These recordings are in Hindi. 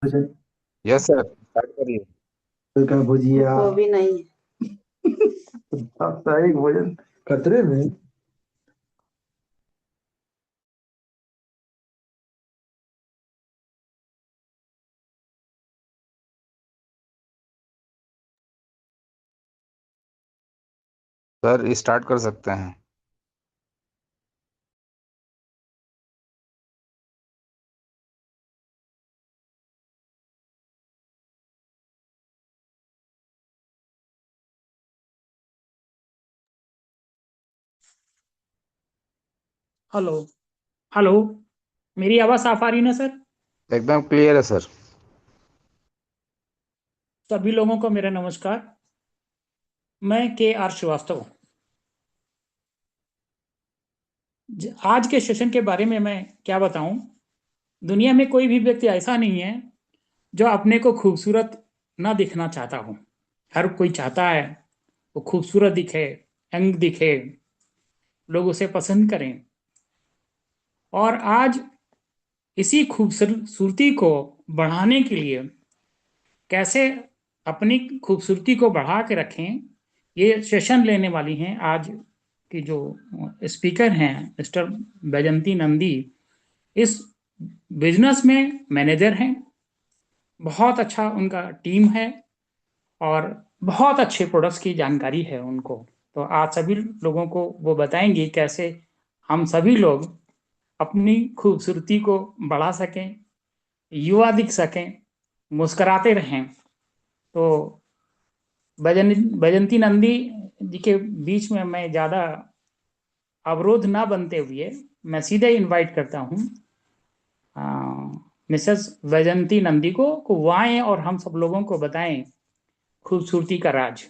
भोजन यस सर, स्टार्ट करिए। का भुजिया वो भी नहीं। साप्ताहिक भोजन खतरे में। सर स्टार्ट कर सकते हैं। हेलो। हेलो। मेरी आवाज़ साफ आ रही ना सर? एकदम क्लियर है सर। सभी लोगों को मेरा नमस्कार। मैं KR श्रीवास्तव हूँ। आज के सेशन के बारे में मैं क्या बताऊं। दुनिया में कोई भी व्यक्ति ऐसा नहीं है जो अपने को खूबसूरत ना दिखना चाहता हो। हर कोई चाहता है वो खूबसूरत दिखे, यंग दिखे, लोग उसे पसंद करें। और आज इसी खूबसूरती को बढ़ाने के लिए कैसे अपनी खूबसूरती को बढ़ा के रखें, ये सेशन लेने वाली हैं आज की जो स्पीकर हैं, मिस्टर बैजंती नंदी। इस बिजनेस में मैनेजर हैं, बहुत अच्छा उनका टीम है और बहुत अच्छे प्रोडक्ट्स की जानकारी है उनको। तो आज सभी लोगों को वो बताएंगे कैसे हम सभी लोग अपनी खूबसूरती को बढ़ा सकें, युवा दिख सकें, मुस्कुराते रहें। तो बैजंती नंदी जी के बीच में मैं ज़्यादा अवरोध ना बनते हुए मैं सीधे इनवाइट करता हूँ मिसेस वैजंती नंदी को वो आए और हम सब लोगों को बताएं खूबसूरती का राज।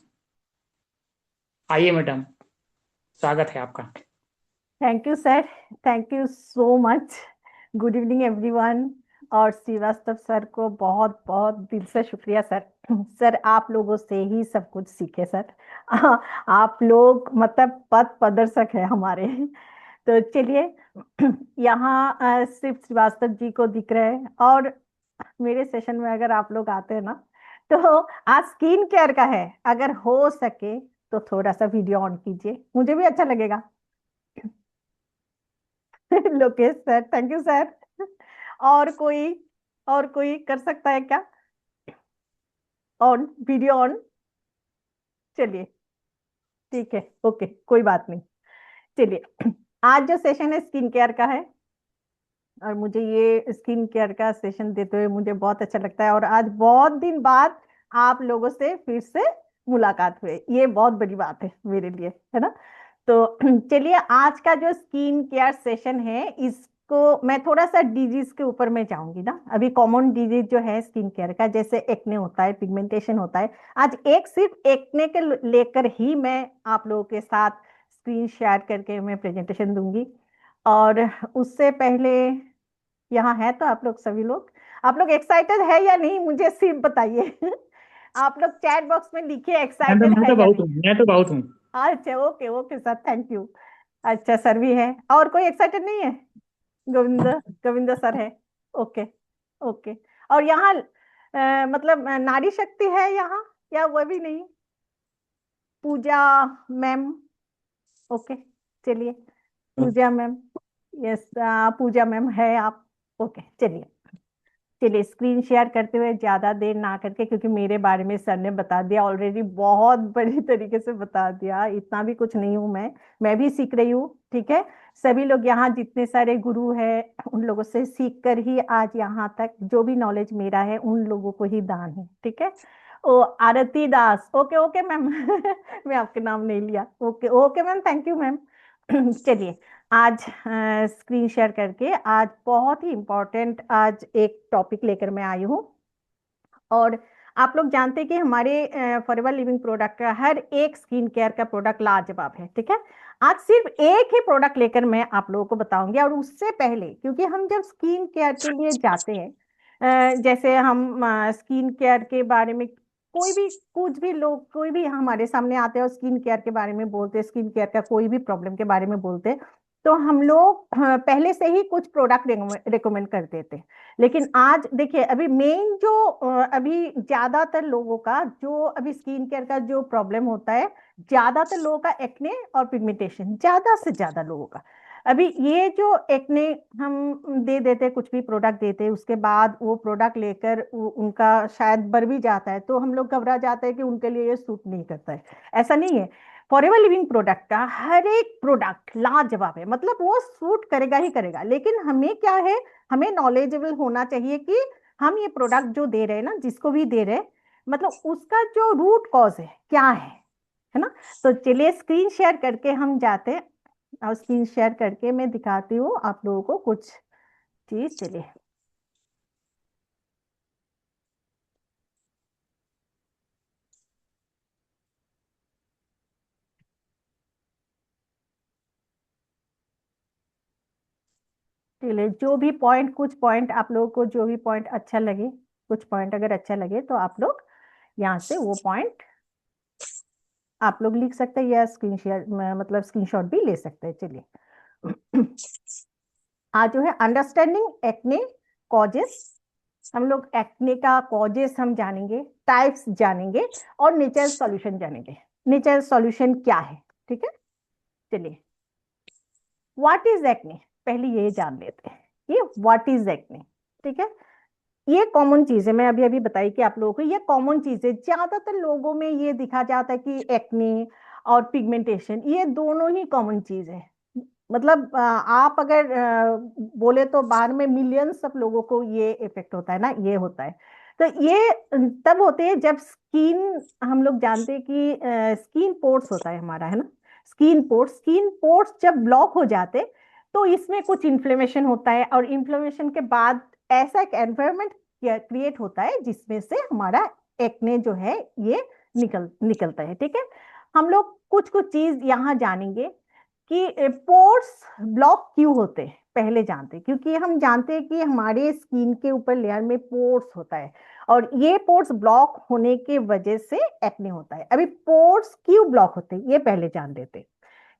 आइए मैडम, स्वागत है आपका। Thank you sir. Thank you so much. Good evening everyone. और श्रीवास्तव सर को बहुत बहुत दिल से शुक्रिया सर। सर आप लोगों से ही सब कुछ सीखे सर। आप लोग मतलब पथ प्रदर्शक है हमारे। तो चलिए। यहाँ सिर्फ श्रीवास्तव जी को दिख रहे हैं और मेरे सेशन में अगर आप लोग आते हैं ना, तो आज स्किन केयर का है। अगर हो सके तो थोड़ा सा वीडियो ऑन कीजिए, मुझे भी अच्छा लगेगा। Lokesh sir, thank you sir. और कोई, और कोई कर सकता है क्या? On, video on. चलिए, ठीक है, ओके, कोई बात नहीं। चलिए, आज जो सेशन है स्किन केयर का है और मुझे ये स्किन केयर का सेशन देते हुए मुझे बहुत अच्छा लगता है। और आज बहुत दिन बाद आप लोगों से फिर से मुलाकात हुई, ये बहुत बड़ी बात है मेरे लिए, है ना। तो चलिए, आज का जो स्किन केयर सेशन है इसको मैं थोड़ा सा डिजीज के ऊपर में जाऊंगी ना। अभी कॉमन डिजीज जो है स्किन केयर का, जैसे एक्ने होता है, पिगमेंटेशन होता है। आज एक सिर्फ एक्ने के लेकर ही मैं आप लोगों के साथ स्क्रीन शेयर करके मैं प्रेजेंटेशन दूंगी। और उससे पहले यहाँ है तो आप लोग सभी लोग, आप लोग एक्साइटेड है या नहीं मुझे सिर्फ बताइए। आप लोग चैट बॉक्स में लिखिए एक्साइटेड मैं है तो या बहुत नहीं। हूँ, मैं तो बहुत हूँ। अच्छा, okay okay sir, thank you. अच्छा, सर भी है, और कोई एक्साइटेड नहीं है? गोविंद, गोविंद सर है। Okay, okay. और यहाँ मतलब नारी शक्ति है यहाँ या वो भी नहीं? पूजा मैम, ओके, चलिए। पूजा मैम, यस, पूजा मैम है आप? ओके, चलिए। चलिए, स्क्रीन शेयर करते हुए ज्यादा देर ना करके, क्योंकि मेरे बारे में सर ने बता दिया ऑलरेडी, बहुत बड़ी तरीके से बता दिया। इतना भी कुछ नहीं हूं मैं भी सीख रही हूँ, ठीक है। सभी लोग यहाँ जितने सारे गुरु हैं उन लोगों से सीख कर ही आज यहाँ तक जो भी नॉलेज मेरा है उन लोगों को ही दान है, ठीक है। ओ आरती दास, ओके ओके मैम। मैं आपके नाम नहीं लिया, okay okay ma'am, thank you ma'am. चलिए, आज स्क्रीन शेयर करके आज बहुत ही इंपॉर्टेंट आज एक टॉपिक लेकर मैं आई हूँ। और आप लोग जानते हैं कि हमारे फॉरएवर लिविंग प्रोडक्ट का हर एक स्किन केयर का प्रोडक्ट लाजवाब है, ठीक है। आज सिर्फ एक ही प्रोडक्ट लेकर मैं आप लोगों को बताऊंगी। और उससे पहले, क्योंकि हम जब स्किन केयर के लिए जाते हैं, जैसे हम स्किन केयर के बारे में कोई भी कुछ भी लोग कोई भी हमारे सामने आते हैं और स्किन केयर के बारे में बोलते हैं, स्किन केयर का कोई भी प्रॉब्लम के बारे में बोलते हैं, तो हम लोग पहले से ही कुछ प्रोडक्ट रिकमेंड करते थे। लेकिन आज देखिए, अभी मेन जो अभी ज्यादातर लोगों का जो अभी स्किन केयर का जो प्रॉब्लम होता है, ज्यादातर लोगों का एक्ने और पिगमेंटेशन, ज्यादा से ज्यादा लोगों का। अभी ये जो एक्ने हम दे देते, कुछ भी प्रोडक्ट देते, उसके बाद वो प्रोडक्ट लेकर उनका शायद बढ़ भी जाता है, तो हम लोग घबरा जाते हैं कि उनके लिए ये सूट नहीं करता है। ऐसा नहीं है। फॉरएवर लिविंग प्रोडक्ट का हर एक प्रोडक्ट लाजवाब है, मतलब वो सूट करेगा ही करेगा। लेकिन हमें क्या है, हमें नॉलेजेबल होना चाहिए कि हम ये प्रोडक्ट जो दे रहे हैं ना, जिसको भी दे रहे हैं, मतलब उसका जो रूट कॉज है क्या है ना। तो चलिए स्क्रीन शेयर करके हम जाते हैं, और स्क्रीन शेयर करके मैं दिखाती हूँ आप लोगों को कुछ चीज। चलिए चलिए, जो भी पॉइंट, कुछ पॉइंट आप लोगों को जो भी पॉइंट अच्छा लगे, कुछ पॉइंट अगर अच्छा लगे तो आप लोग यहाँ से वो पॉइंट आप लोग लिख सकते हैं, या स्क्रीन शेयर मतलब स्क्रीनशॉट भी ले सकते हैं। चलिए आज जो है अंडरस्टैंडिंग एक्ने कॉजेस, हम लोग एक्ने का कॉजेस हम जानेंगे, टाइप्स जानेंगे, और नेचुरल सॉल्यूशन जानेंगे। नेचुरल सॉल्यूशन क्या है, ठीक है। चलिए, व्हाट इज एक्ने, पहले ये जान लेते हैं, ये व्हाट इज एक्ने, ठीक है। ये कॉमन चीज है, मैं अभी अभी बताई कि आप लोगों को ये कॉमन चीज है। ज्यादातर लोगों में ये दिखा जाता है कि एक्ने और पिगमेंटेशन ये दोनों ही कॉमन चीज है। मतलब आप अगर बोले तो बाहर में मिलियंस ऑफ लोगों को ये इफेक्ट होता है ना, ये होता है। तो ये तब होते हैं जब स्किन, हम लोग जानते हैं कि स्किन पोर्स होता है हमारा, है ना। स्किन पोर्स जब ब्लॉक हो जाते तो इसमें कुछ इन्फ्लेमेशन होता है, और इन्फ्लेमेशन के बाद ऐसा एक एनवायरनमेंट क्रिएट होता है जिसमें से हमारा एक्ने जो है ये निकलता है, ठीक है। हम लोग कुछ कुछ चीज यहाँ जानेंगे कि पोर्स ब्लॉक क्यों होते हैं, पहले जानते हैं, क्योंकि हम जानते हैं कि हमारे स्किन के ऊपर लेयर में पोर्स होता है, और ये पोर्स ब्लॉक होने के वजह से एक्ने होता है। अभी पोर्स क्यों ब्लॉक होते हैं ये पहले जान लेते हैं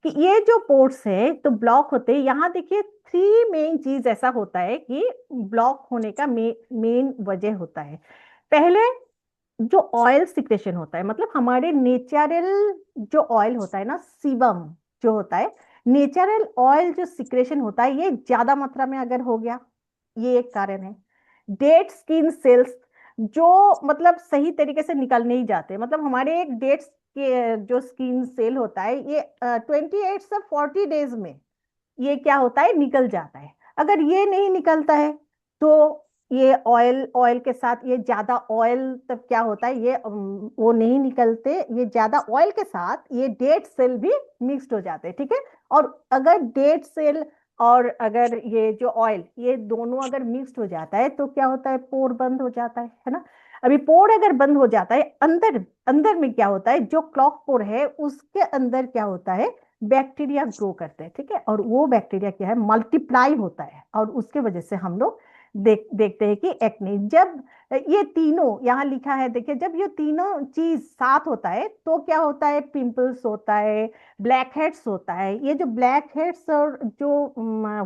कि ये जो पोर्स है तो ब्लॉक होते हैं। यहाँ देखिए 3 मेन चीज ऐसा होता है कि ब्लॉक होने का मेन वजह होता है। पहले जो ऑयल सिक्रेशन होता है, मतलब हमारे नेचुरल जो ऑयल होता है ना, सीबम जो होता है, नेचुरल ऑयल जो सिक्रेशन होता है, ये ज्यादा मात्रा में अगर हो गया, ये एक कारण है। डेड स्किन सेल्स जो मतलब सही तरीके से निकल नहीं जाते, मतलब हमारे एक डेड के जो स्किन सेल होता है ये 28 से 40 डेज में ये क्या होता है, निकल जाता है। अगर ये नहीं निकलता है तो ये ऑयल ऑयल के साथ, ये ज्यादा ऑयल तब क्या होता है, ये वो नहीं निकलते, ये ज्यादा ऑयल के साथ ये डेड सेल भी मिक्स्ड हो जाते हैं, ठीक है। और अगर डेड सेल और अगर ये जो ऑयल, ये दोनों अगर मिक्स्ड हो जाता है तो क्या होता है, पोर बंद हो जाता है ना। अभी पोर अगर बंद हो जाता है, अंदर अंदर में क्या होता है, जो क्लॉक पोर है उसके अंदर क्या होता है, बैक्टीरिया ग्रो करते हैं, ठीक है। और वो बैक्टीरिया क्या है, मल्टीप्लाई होता है, और उसके वजह से हम लोग देखते हैं कि एक्ने, जब ये तीनों यहाँ लिखा है, देखिए, जब ये तीनों चीज साथ होता है तो क्या होता है, पिंपल्स होता है, ब्लैक हेड्स होता है। ये जो ब्लैक हेड्स और जो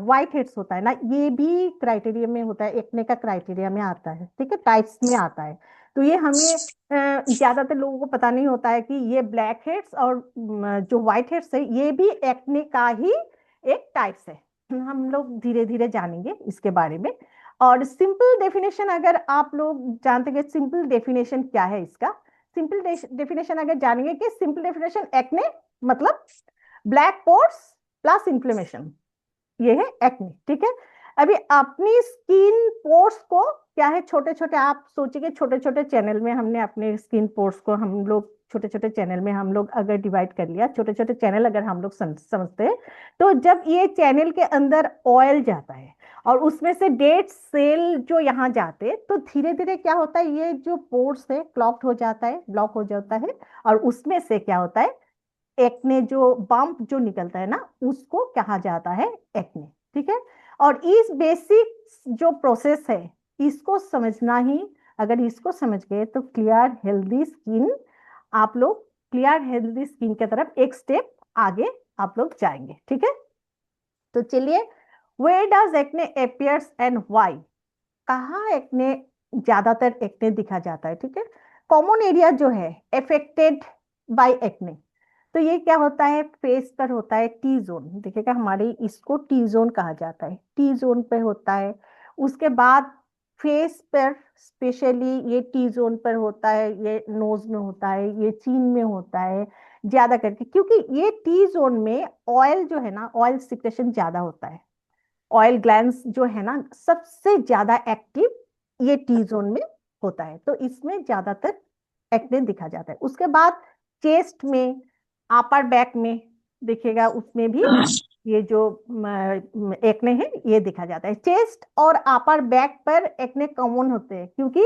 व्हाइट हेड्स होता है ना, ये भी क्राइटेरिया में होता है, एक्ने का क्राइटेरिया में आता है, ठीक है, टाइप्स में आता है। तो ये हमें ज्यादातर लोगों को पता नहीं होता है कि ये ब्लैक हेड्स और जो व्हाइट हेड्स है ये भी एक्ने का ही एक टाइप्स है। हम लोग धीरे धीरे जानेंगे इसके बारे में। और सिंपल डेफिनेशन अगर आप लोग जानते हैं, सिंपल डेफिनेशन क्या है इसका, सिंपल डेफिनेशन अगर जानेंगे कि सिंपल डेफिनेशन, एक्ने मतलब ब्लैक पोर्स प्लस इन्फ्लेमेशन, ये है एक्ने, ठीक है। अभी अपनी स्किन पोर्स को क्या है, छोटे छोटे, आप सोचिए छोटे छोटे चैनल में हमने अपने स्किन पोर्स को हम लोग छोटे छोटे चैनल में हम लोग अगर डिवाइड कर लिया, छोटे छोटे चैनल अगर हम लोग समझते हैं, तो जब ये चैनल के अंदर ऑयल जाता है और उसमें से डेड सेल जो यहाँ जाते हैं, तो धीरे धीरे क्या होता है, ये जो पोर्स है क्लॉग्ड हो जाता है, ब्लॉक हो जाता है, और उसमें से क्या होता है, एक्ने जो बम्प जो निकलता है ना, उसको कहा जाता है एक्ने, ठीक है। और इस बेसिक जो प्रोसेस है इसको समझना ही, अगर इसको समझ गए तो क्लियर हेल्दी स्किन, आप लोग क्लियर हेल्दी स्किन की तरफ एक स्टेप आगे आप लोग जाएंगे, ठीक है। तो चलिए, where does acne appears and why? कहाँ एक्ने, ज्यादातर एक्ने दिखा जाता है, ठीक है। कॉमन एरिया जो है अफेक्टेड बाय एक्ने, तो ये क्या होता है, फेस पर होता है टी जोन, देखिएगा हमारे इसको टी जोन कहा जाता है, टी जोन पे होता है। उसके बाद फेस पर स्पेशली ये टी जोन पर होता है, ये नोज में होता है, ये चीन में होता है ज्यादा करके, क्योंकि ये टी जोन में ऑयल जो है ना, ऑयल सिक्रेशन ज्यादा होता है। ऑयल ग्लैंड्स जो है ना सबसे ज्यादा एक्टिव ये टी जोन में होता है, तो इसमें ज्यादातर एक्ने दिखा जाता है। उसके बाद चेस्ट में, अपर बैक में देखिएगा, उसमें भी ये जो एक्ने है ये दिखा जाता है। चेस्ट और अपर बैक पर एक्ने कॉमन होते हैं, क्योंकि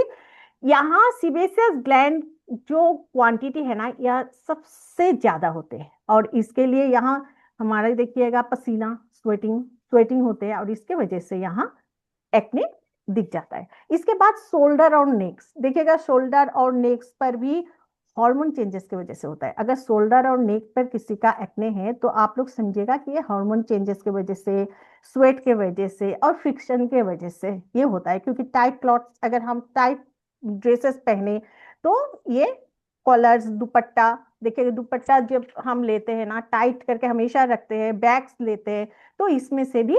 यहाँ सीबेसियस ग्लैंड जो क्वांटिटी है ना यह सबसे ज्यादा होते हैं, और इसके लिए यहाँ हमारे देखिएगा पसीना, स्वेटिंग होते हैं, और इसके वजह से यहाँ एक्ने दिख जाता है। इसके बाद शोल्डर और नेक्स, देखिएगा शोल्डर और नेक्स पर भी हार्मोन चेंजेस की वजह से होता है। अगर शोल्डर और नेक पर किसी का एक्ने है तो आप लोग समझिएगा कि ये हार्मोन चेंजेस की वजह से, स्वेट के वजह से और फ्रिक्शन के वजह से ये होता है। क्योंकि टाइट क्लॉथ्स, अगर हम टाइट ड्रेसेस पहने तो ये कॉलर्स, दुपट्टा, देखिए दुपट्टा जब हम लेते हैं ना टाइट करके हमेशा रखते हैं, बैग्स लेते हैं, तो इसमें से भी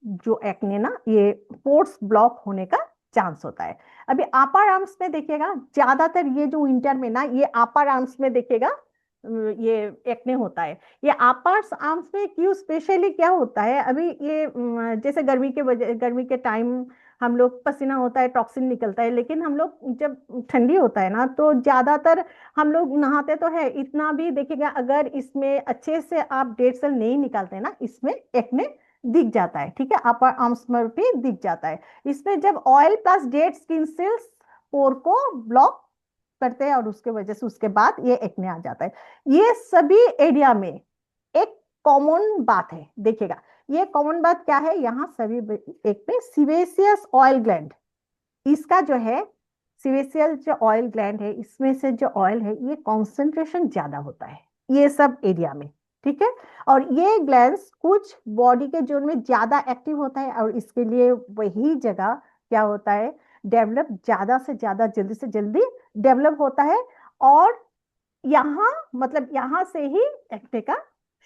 जो एक्ने ना ये पोर्स ब्लॉक होने का चांस होता है। अभी अपर आर्म्स में देखिएगा ज्यादातर ये जो विंटर में ना ये अपर आर्म्स में देखिएगा ये एक्ने होता है। ये अपर आर्म्स में क्यों स्पेशली क्या होता है, अभी ये जैसे गर्मी के टाइम हम लोग पसीना होता है, टॉक्सिन निकलता है, लेकिन हम लोग जब ठंडी होता है ना तो ज्यादातर हम लोग नहाते तो है, इतना भी देखिएगा अगर इसमें अच्छे से आप डेड सेल नहीं निकालते ना इसमें एक्ने दिख जाता है, ठीक है, अपर आर्म्स में भी दिख जाता है। इसमें जब oil plus dead skin cells pore को ब्लॉक करते हैं और उसके वजह से उसके बाद ये एक्ने आ जाता है। ये सभी एरिया में एक कॉमन बात है, देखिएगा ये कॉमन बात क्या है, यहाँ सभी एक में सीबेसियस ऑयल ग्लैंड, इसका जो है सीबेसियल जो ऑयल ग्लैंड है इसमें से जो ऑयल है ये कॉन्सेंट्रेशन ज्यादा होता है ये सब एरिया में, ठीक है। और ये ग्लैंड्स कुछ बॉडी के जोन में ज्यादा एक्टिव होता है, और इसके लिए वही जगह क्या होता है, डेवलप ज्यादा से ज्यादा, जल्दी से जल्दी डेवलप होता है, और यहाँ मतलब यहाँ से ही एक्ने का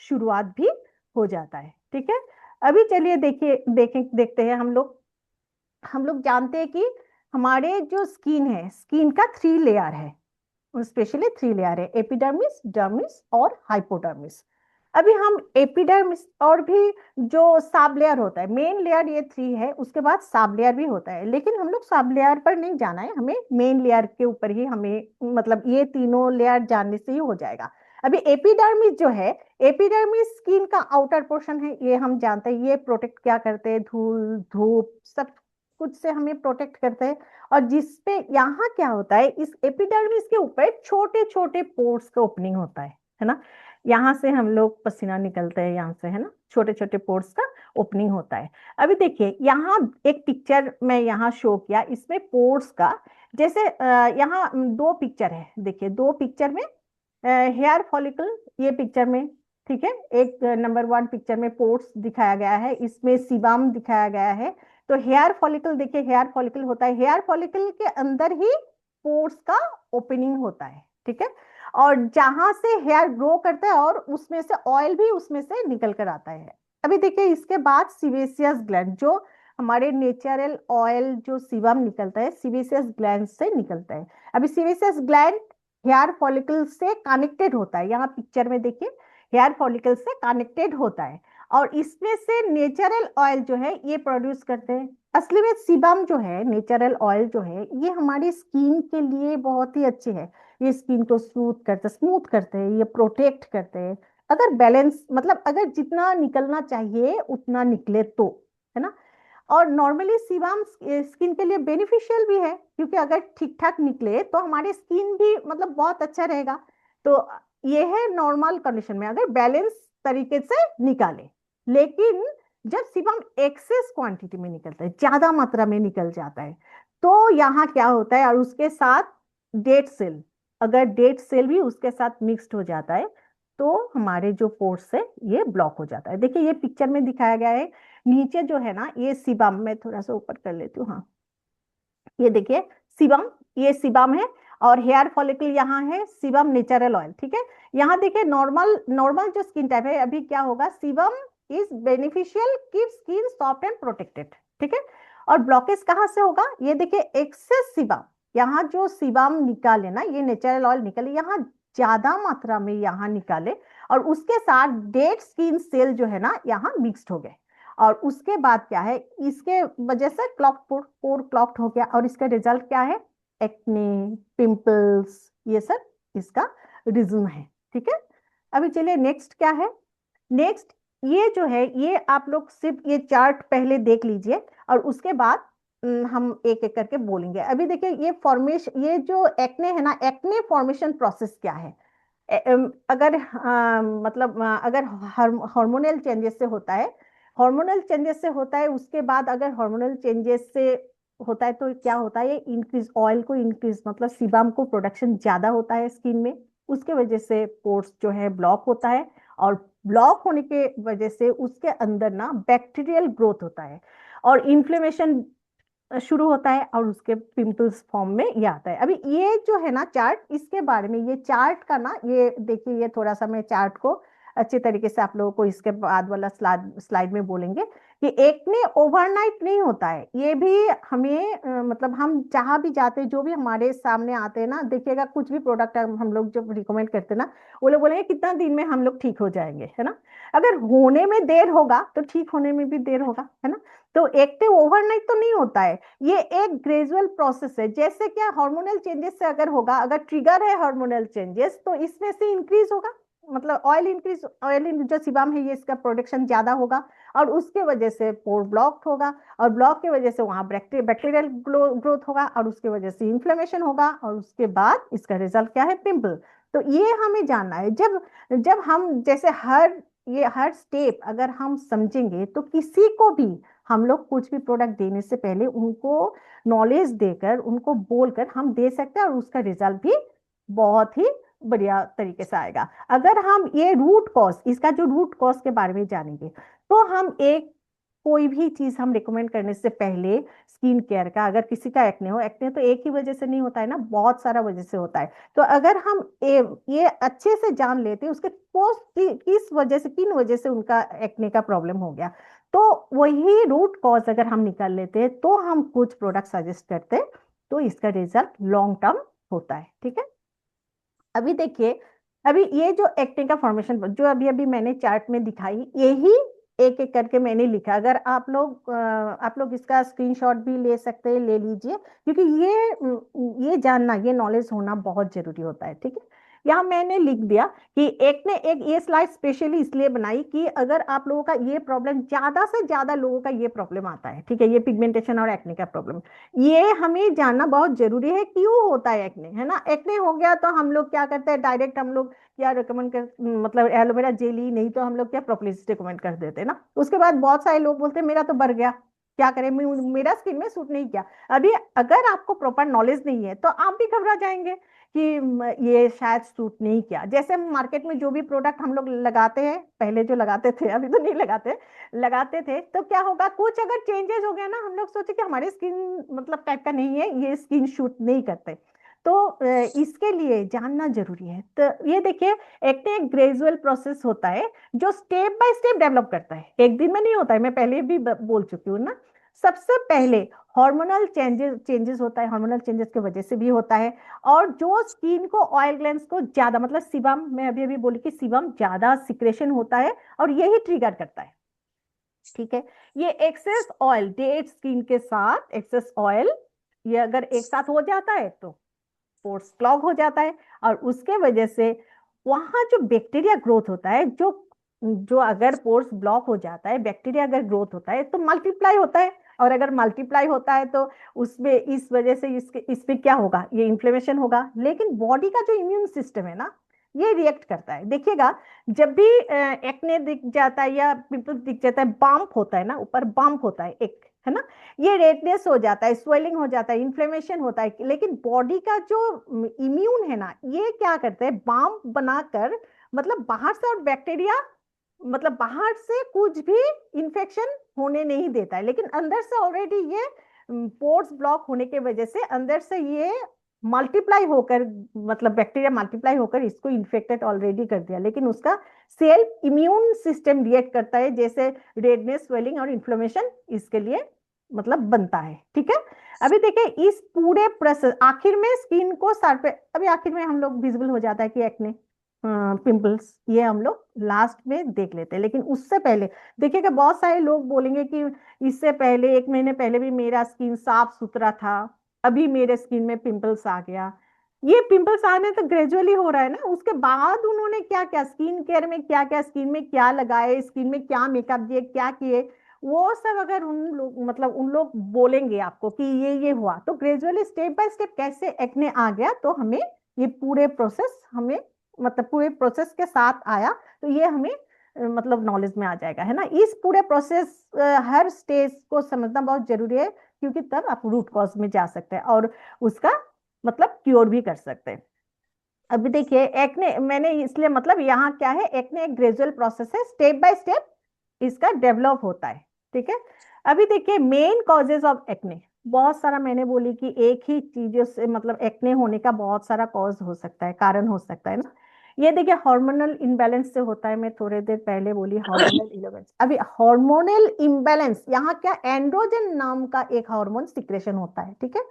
शुरुआत भी हो जाता है, ठीक है। अभी चलिए देखते हैं हम लोग जानते हैं कि हमारे जो स्किन है, स्किन का 3 लेयर है, स्पेशली 3 लेयर है, एपिडर्मिस, डर्मिस और हाइपोडर्मिस। अभी हम एपिडर्मिस और भी जो सब लेयर होता है, मेन लेयर ये 3 है, उसके बाद सब लेयर भी होता है, लेकिन हम लोग सब लेयर पर नहीं जाना है, हमें मेन लेयर के ऊपर ही हमें मतलब ये तीनों लेयर जानने से ही हो जाएगा। अभी एपिडर्मिस जो है, एपिडर्मिस स्किन का आउटर पोर्शन है, ये हम जानते हैं, ये प्रोटेक्ट क्या करते हैं, धूल धूप सब कुछ से हमें प्रोटेक्ट करते हैं। और जिसपे यहाँ क्या होता है, इस एपिडर्मिस के ऊपर छोटे छोटे पोर्स का ओपनिंग होता है ना, यहाँ से हम लोग पसीना निकलते हैं, यहाँ से है ना छोटे छोटे पोर्स का ओपनिंग होता है। अभी देखिए यहाँ एक पिक्चर मैं यहाँ शो किया, इसमें पोर्स का, जैसे यहाँ 2 पिक्चर है, देखिए 2 पिक्चर में हेयर फॉलिकल, ये पिक्चर में, ठीक है, एक नंबर 1 पिक्चर में पोर्स दिखाया गया है, इसमें सीबाम दिखाया गया है। तो हेयर फॉलिकल देखिए, हेयर फॉलिकल होता है, हेयर फॉलिकल के अंदर ही पोर्स का ओपनिंग होता है, ठीक है, और जहां से हेयर ग्रो करता है और उसमें से ऑयल भी उसमें से निकल कर आता है। अभी देखिए इसके बाद सीबेसियस ग्लैंड, जो हमारे नेचुरल ऑयल जो सीबम निकलता है सीबेसियस ग्लैंड से निकलता है। अभी सीबेसियस ग्लैंड हेयर फॉलिकल से कनेक्टेड होता है, यहाँ पिक्चर में देखिए हेयर फॉलिकल से कनेक्टेड होता है, और इसमें से नेचुरल ऑयल जो है ये प्रोड्यूस करते हैं। असली में सीबम जो है, नेचुरल ऑयल जो है, ये हमारी स्किन के लिए बहुत ही अच्छे है, ये स्किन को स्मूथ करते हैं, ये प्रोटेक्ट करते हैं, अगर बैलेंस मतलब अगर जितना निकलना चाहिए उतना निकले तो, है ना। और नॉर्मली सीबाम स्किन के लिए बेनिफिशियल भी है, क्योंकि अगर ठीक ठाक निकले तो हमारी स्किन भी मतलब बहुत अच्छा रहेगा। तो ये है नॉर्मल कंडीशन में अगर बैलेंस तरीके से निकाले, लेकिन जब सीबाम एक्सेस क्वांटिटी में निकलता है, ज्यादा मात्रा में निकल जाता है, तो यहाँ क्या होता है, और उसके साथ डेड सेल, अगर डेड सेल भी उसके साथ मिक्स्ड हो जाता है तो हमारे जो पोर्स है ये ब्लॉक हो जाता है। देखिए ये पिक्चर में दिखाया गया है, नीचे जो है ना ये सीबम, मैं थोड़ा सा ऊपर कर लेती हूँ, हाँ ये देखिए सीबम, ये सीबम है और हेयर फॉलिकल यहाँ है, सीबम नेचुरल ऑयल, ठीक है। यहाँ देखिए नॉर्मल नॉर्मल जो स्किन टाइप है, अभी क्या होगा, sebum is beneficial, keep skin soft and protected, ठीक है। और ब्लॉकेज कहाँ से होगा, ये देखिए एक्सेस सीबम, यहाँ जो सीबम निकाले ना, ये नेचुरल ऑयल निकाले, यहाँ ज्यादा मात्रा में यहाँ निकाले और उसके साथ डेड स्किन सेल जो है ना यहाँ मिक्स्ड हो गए, और उसके बाद क्या है, इसके वजह से पोर क्लॉक्ड हो गया, और इसका रिजल्ट क्या है, एक्ने, पिंपल्स, ये सब इसका रीजन है, ठीक है। अभी चलिए नेक्स्ट क्या है, नेक्स्ट ये जो है, ये आप लोग सिर्फ ये चार्ट पहले देख लीजिए और उसके बाद हम एक एक करके बोलेंगे। अभी देखिए ये फॉर्मेशन, ये जो एक्ने है ना, एक्ने फॉर्मेशन प्रोसेस क्या है, अगर मतलब अगर हार्मोनल चेंजेस से होता है, हार्मोनल चेंजेस से होता है, उसके बाद अगर हार्मोनल चेंजेस से होता है तो क्या होता है, ये इंक्रीज ऑयल को इंक्रीज, मतलब सीबाम को प्रोडक्शन ज्यादा होता है स्किन में, उसके वजह से पोर्स जो है ब्लॉक होता है, और ब्लॉक होने के वजह से उसके अंदर ना बैक्टीरियल ग्रोथ होता है और इन्फ्लेमेशन शुरू होता है, और उसके पिंपल्स फॉर्म में ये आता है। अभी ये जो है ना चार्ट, इसके बारे में, ये चार्ट का ना, ये देखिए, ये थोड़ा सा मैं चार्ट को अच्छे तरीके से आप लोगों को इसके बाद वाला स्लाइड में बोलेंगे कि एक्ने ओवरनाइट नहीं होता है, ये भी हमें मतलब हम जहां भी जाते हैं, जो भी हमारे सामने आते हैं ना, देखिएगा कुछ भी प्रोडक्ट हम लोग जब रिकमेंड करते हैं ना, वो लोग बोलेंगे कितना दिन में हम लोग ठीक हो जाएंगे, है ना। अगर होने में देर होगा तो ठीक होने में भी देर होगा, है ना। तो एक्ने ओवरनाइट तो नहीं होता है, ये एक ग्रेजुअल प्रोसेस है। जैसे क्या हार्मोनल चेंजेस से अगर होगा, अगर ट्रिगर है हार्मोनल चेंजेस, तो इसमें से इंक्रीज होगा, मतलब ऑयल इंक्रीज, ऑयल जो सीबाम है ये इसका प्रोडक्शन ज्यादा होगा, और उसके वजह से पोर ब्लॉक होगा, और ब्लॉक की वजह से वहां बैक्टीरियल ग्रोथ होगा, और उसके वजह से इन्फ्लेमेशन होगा, और उसके बाद इसका रिजल्ट क्या है, पिंपल। तो ये हमें जानना है। जब जब हम जैसे हर स्टेप अगर हम समझेंगे, तो किसी को भी हम लोग कुछ भी प्रोडक्ट देने से पहले उनको नॉलेज देकर, उनको बोलकर हम दे सकते हैं, और उसका रिजल्ट भी बहुत ही बढ़िया तरीके से आएगा। अगर हम ये रूट कॉज, इसका जो रूट कॉज के बारे में जानेंगे, तो हम कोई भी चीज हम रिकमेंड करने से पहले स्किन केयर का, अगर किसी का एक्ने हो, एक्ने तो एक ही वजह से नहीं होता है ना, बहुत सारा वजह से होता है, तो अगर हम ये अच्छे से जान लेते हैं उसके किस वजह से, किन वजह से उनका एक्ने का प्रॉब्लम हो गया, तो वही रूट कॉज अगर हम निकाल लेते हैं, तो हम कुछ प्रोडक्ट सजेस्ट करते हैं, तो इसका रिजल्ट लॉन्ग टर्म होता है, ठीक है। अभी देखिए, अभी ये जो एक्ने का फॉर्मेशन जो अभी अभी मैंने चार्ट में दिखाई, यही एक एक करके मैंने लिखा। अगर आप लोग इसका स्क्रीनशॉट भी ले सकते हैं, ले लीजिए, क्योंकि ये जानना, ये नॉलेज होना बहुत जरूरी होता है, ठीक है। यहाँ मैंने लिख दिया कि ये स्लाइड स्पेशली इसलिए बनाई कि अगर आप लोगों का ये प्रॉब्लम, ज्यादा से ज्यादा लोगों का ये प्रॉब्लम आता है, ठीक है, ये पिगमेंटेशन और एक्ने का प्रॉब्लम, ये हमें जानना बहुत जरूरी है, क्यों होता है एक्ने, है ना। एक्ने हो गया तो हम लोग क्या करते हैं, डायरेक्ट हम लोग क्या रिकमेंड कर, मतलब एलोवेरा जेली, नहीं तो हम लोग क्या प्रोपोलिस रिकमेंड कर देते हैं ना। उसके बाद बहुत सारे लोग बोलते हैं मेरा तो बढ़ गया, क्या करें, मेरा स्किन में सूट नहीं किया। अभी अगर आपको प्रॉपर नॉलेज नहीं है तो आप भी घबरा जाएंगे कि ये शायद सूट नहीं किया। जैसे मार्केट में जो भी प्रोडक्ट हम लोग लगाते हैं, पहले जो लगाते थे, अभी तो नहीं लगाते थे, तो क्या होगा, कुछ अगर चेंजेस हो गया ना, हम लोग सोचे कि हमारे स्किन मतलब टाइप का नहीं है, ये स्किन शूट नहीं करते, तो इसके लिए जानना जरूरी है। तो ये देखिए, एक्ने एक ग्रेजुअल प्रोसेस होता है जो स्टेप बाय स्टेप डेवलप करता है, एक दिन में नहीं होता है, मैं पहले भी बोल चुकी हूँ ना। सबसे पहले हार्मोनल चेंजेस होता है, हार्मोनल चेंजेस की वजह से भी होता है, और जो स्किन को ऑयल ग्लैंड्स को ज्यादा, मतलब सीबम, मैं अभी अभी बोली कि सीबम ज्यादा सिक्रेशन होता है और यही ट्रिगर करता है, ठीक है। ये एक्सेस ऑयल, डेड स्किन के साथ एक्सेस ऑयल, ये अगर एक साथ हो जाता है तो पोर्स क्लॉग हो जाता है, और उसके वजह से वहां जो बैक्टीरिया ग्रोथ होता है, जो जो अगर पोर्स ब्लॉक हो जाता है, बैक्टीरिया अगर ग्रोथ होता है तो मल्टीप्लाई होता है, और अगर मल्टीप्लाई होता है तो उसमें इस वजह से इसमें क्या होगा, ये इन्फ्लेमेशन होगा। लेकिन बॉडी का जो इम्यून सिस्टम है ना, ये रिएक्ट करता है। देखिएगा, जब भी एक्ने दिख जाता है या पिंपल्स दिख जाता है, बम्प होता है ना, ऊपर बम्प होता है एक, है ना, ये रेडनेस हो जाता है, स्वेलिंग हो जाता है, इन्फ्लेमेशन होता है। लेकिन बॉडी का जो इम्यून है ना, ये क्या करते हैं, बम्प बनाकर मतलब बाहर से, और बैक्टीरिया मतलब बाहर से कुछ भी इंफेक्शन होने नहीं देता है, लेकिन अंदर से ऑलरेडी ये पोर्स ब्लॉक होने की वजह से अंदर से ये मल्टीप्लाई होकर, मतलब बैक्टीरिया मल्टीप्लाई होकर इसको इन्फेक्टेड ऑलरेडी कर दिया, लेकिन उसका सेल्फ इम्यून सिस्टम रिएक्ट करता है, जैसे रेडनेस, स्वेलिंग और इन्फ्लेमेशन इसके लिए मतलब बनता है। ठीक है, अभी देखिए इस पूरे प्रोसेस आखिर में स्किन को सर पे, अभी आखिर में हम लोग विजिबल हो जाता है कि एक्ने, पिंपल्स, ये हम लोग लास्ट में देख लेते हैं। लेकिन उससे पहले देखिएगा, बहुत सारे लोग बोलेंगे कि इससे पहले 1 महीने पहले भी मेरा स्किन साफ सुथरा था, अभी मेरे स्किन में पिंपल्स आ गया। ये पिंपल्स आने तो ग्रेजुअली हो रहा है ना, उसके बाद उन्होंने क्या क्या स्किन केयर में क्या क्या, स्किन में क्या लगाए, स्किन में क्या मेकअप दिए, क्या किए, वो सब अगर उन लोग मतलब उन लोग बोलेंगे आपको कि ये हुआ, तो ग्रेजुअली स्टेप बाय स्टेप कैसे एक्ने आ गया, तो हमें ये पूरे प्रोसेस हमें मतलब पूरे प्रोसेस के साथ आया, तो ये हमें मतलब नॉलेज में आ जाएगा, है ना। इस पूरे प्रोसेस हर स्टेज को समझना बहुत जरूरी है, क्योंकि तब आप रूट कॉज में जा सकते हैं और उसका मतलब क्योर भी कर सकते हैं। अभी देखिए एक्ने, मैंने इसलिए मतलब यहाँ क्या है, एक्ने एक ग्रेजुअल प्रोसेस है, स्टेप बाय स्टेप इसका डेवलप होता है। ठीक है, अभी देखिए मेन कॉजेज ऑफ एक्ने, बहुत सारा मैंने बोली कि एक ही चीजों से मतलब एक्ने होने का बहुत सारा कॉज हो सकता है, कारण हो सकता है ना। ये देखिए हार्मोनल इम्बैलेंस से होता है, मैं थोड़ी देर पहले बोली हार्मोनल इम्बैलेंस। अभी हार्मोनल इम्बैलेंस यहाँ क्या, एंड्रोजन नाम का एक हार्मोन सिक्रेशन होता है। ठीक है,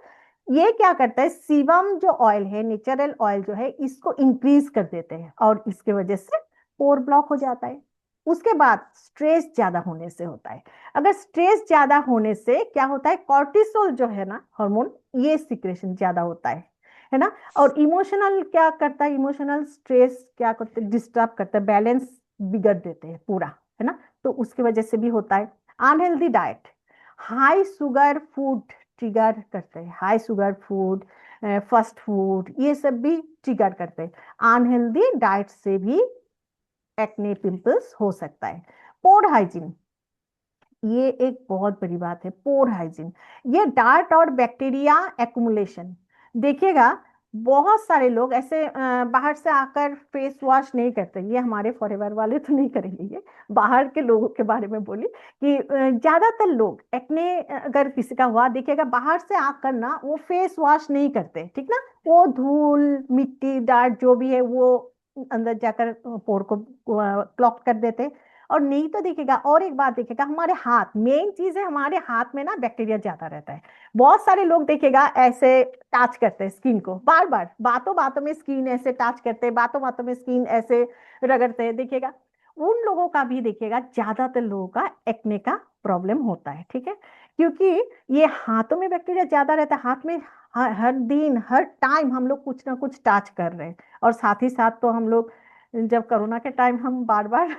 ये क्या करता है, सीबम जो ऑयल है, नेचुरल ऑयल जो है, इसको इंक्रीज कर देते हैं और इसके वजह से पोर ब्लॉक हो जाता है। उसके बाद स्ट्रेस ज्यादा होने से होता है। अगर स्ट्रेस ज्यादा होने से क्या होता है, कॉर्टिसोल जो है ना हार्मोन, ये सिक्रेशन ज्यादा होता है ना। और इमोशनल क्या करता है, इमोशनल स्ट्रेस क्या करते हैं, डिस्टर्ब करते हैं, बैलेंस बिगड़ देते हैं पूरा, है ना, तो उसकी वजह से भी होता है। Unhealthy diet, high sugar food trigger करते हैं, high sugar food, fast food, ये सब भी ट्रिगर करते हैं। अनहेल्दी डाइट से भी एक्ने पिंपल्स हो सकता है। पोर हाइजीन, ये एक बहुत बड़ी बात है, पोर हाइजीन, ये डार्ट और बैक्टीरिया एक्युमुलेशन। देखिएगा बहुत सारे लोग ऐसे बाहर से आकर फेस वॉश नहीं करते, ये हमारे फॉरएवर वाले तो नहीं करेंगे, ये बाहर के लोगों के बारे में बोली कि ज्यादातर लोग एक्ने अगर किसी का हुआ देखिएगा, बाहर से आकर ना वो फेस वॉश नहीं करते, ठीक ना, वो धूल मिट्टी डार्ट जो भी है वो अंदर जाकर पोर को क्लॉग कर देते। और नहीं तो देखिएगा, और एक बात देखिएगा, हमारे हाथ, मेन चीज है हमारे हाथ में ना बैक्टीरिया ज्यादा रहता है। बहुत सारे लोग देखिएगा ऐसे टच करते हैं स्किन को, बार बार बातों बातों में स्किन ऐसे टच करते हैं, बातों बातों में स्किन ऐसे रगड़ते हैं, देखिएगा उन लोगों का भी देखिएगा ज्यादातर लोगों का एक्ने का प्रॉब्लम होता है। ठीक है, क्योंकि ये हाथों में बैक्टीरिया ज्यादा रहता है, हाथ में हर दिन हर टाइम हम लोग कुछ ना कुछ टच कर रहे हैं। और साथ ही साथ तो हम लोग जब कोरोना के टाइम हम बार बार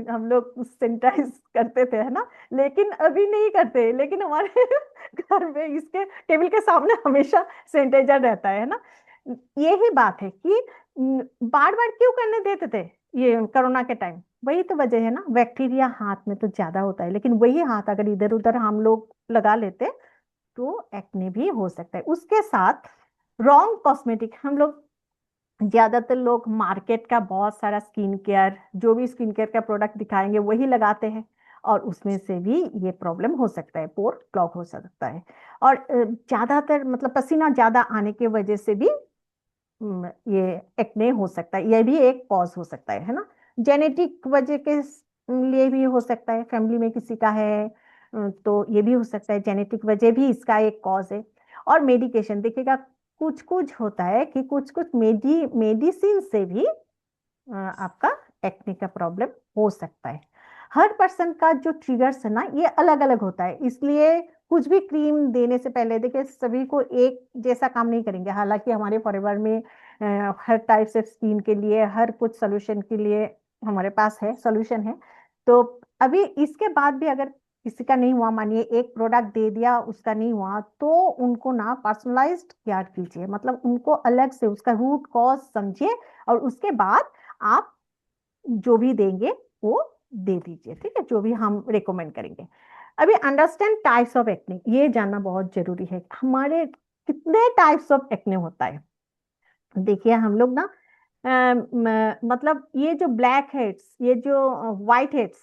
हम लोग सैनिटाइज करते थे, है ना, लेकिन अभी नहीं करते, लेकिन हमारे घर में इसके टेबल के सामने हमेशा सैनिटाइजर रहता है ना। यही बात है कि बार बार क्यों करने देते थे ये कोरोना के टाइम, वही तो वजह है ना, बैक्टीरिया हाथ में तो ज्यादा होता है, लेकिन वही हाथ अगर इधर उधर हम लोग लगा लेते तो एक्ने भी हो सकता है। उसके साथ रॉन्ग कॉस्मेटिक, हम लोग ज्यादातर लोग मार्केट का बहुत सारा स्किन केयर, जो भी स्किन केयर का प्रोडक्ट दिखाएंगे वही लगाते हैं, और उसमें से भी ये प्रॉब्लम हो सकता है, पोर क्लॉग हो सकता है। और ज्यादातर मतलब पसीना ज्यादा आने की वजह से भी ये एक्ने हो सकता है, ये भी एक कॉज हो सकता है ना। जेनेटिक वजह के लिए भी हो सकता है, फैमिली में किसी का है तो ये भी हो सकता है, जेनेटिक वजह भी इसका एक कॉज है। और मेडिकेशन देखिएगा, कुछ कुछ होता है कि कुछ कुछ मेडिसिन से भी आपका एक्ने का प्रॉब्लम हो सकता है। हर पर्सन का जो ट्रिगर्स है ना ये अलग अलग होता है, इसलिए कुछ भी क्रीम देने से पहले देखिए सभी को एक जैसा काम नहीं करेंगे। हालांकि हमारे फॉरएवर में हर टाइप से स्किन के लिए हर कुछ सोल्यूशन के लिए हमारे पास है, सोल्यूशन है। तो अभी इसके बाद भी अगर किसी का नहीं हुआ, मानिए एक प्रोडक्ट दे दिया उसका नहीं हुआ, तो उनको ना पर्सनलाइज्ड केयर कीजिए, मतलब उनको अलग से उसका रूट कॉज समझिए और उसके बाद आप जो भी देंगे वो दे दीजिए, ठीक है, जो भी हम रिकमेंड करेंगे। अभी अंडरस्टैंड टाइप्स ऑफ एक्ने, ये जानना बहुत जरूरी है, हमारे कितने टाइप्स ऑफ एक्ने होता है। देखिए हम लोग ना मतलब ये जो ब्लैक हेड्स, ये जो व्हाइट हेड्स,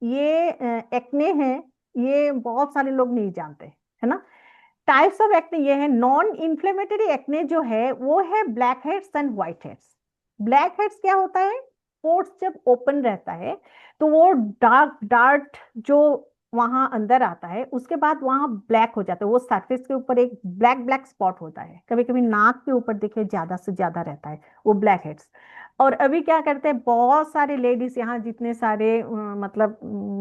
ये एक्ने है, ये बहुत सारे लोग नहीं जानते, है ना। टाइप्स ऑफ एक्ने ये है। नॉन इन्फ्लेमेटरी एक्ने जो है वो है black heads and white heads. Black heads क्या होता है, पोर्स जब ओपन रहता है तो वो डार्क डार्ट जो वहां अंदर आता है, उसके बाद वहां ब्लैक हो जाता है, वो सरफेस के ऊपर एक ब्लैक ब्लैक स्पॉट होता है, कभी कभी नाक के ऊपर देखिए ज्यादा से ज्यादा रहता है वो ब्लैक हेड्स। और अभी क्या करते हैं बहुत सारे लेडीज, यहाँ जितने सारे मतलब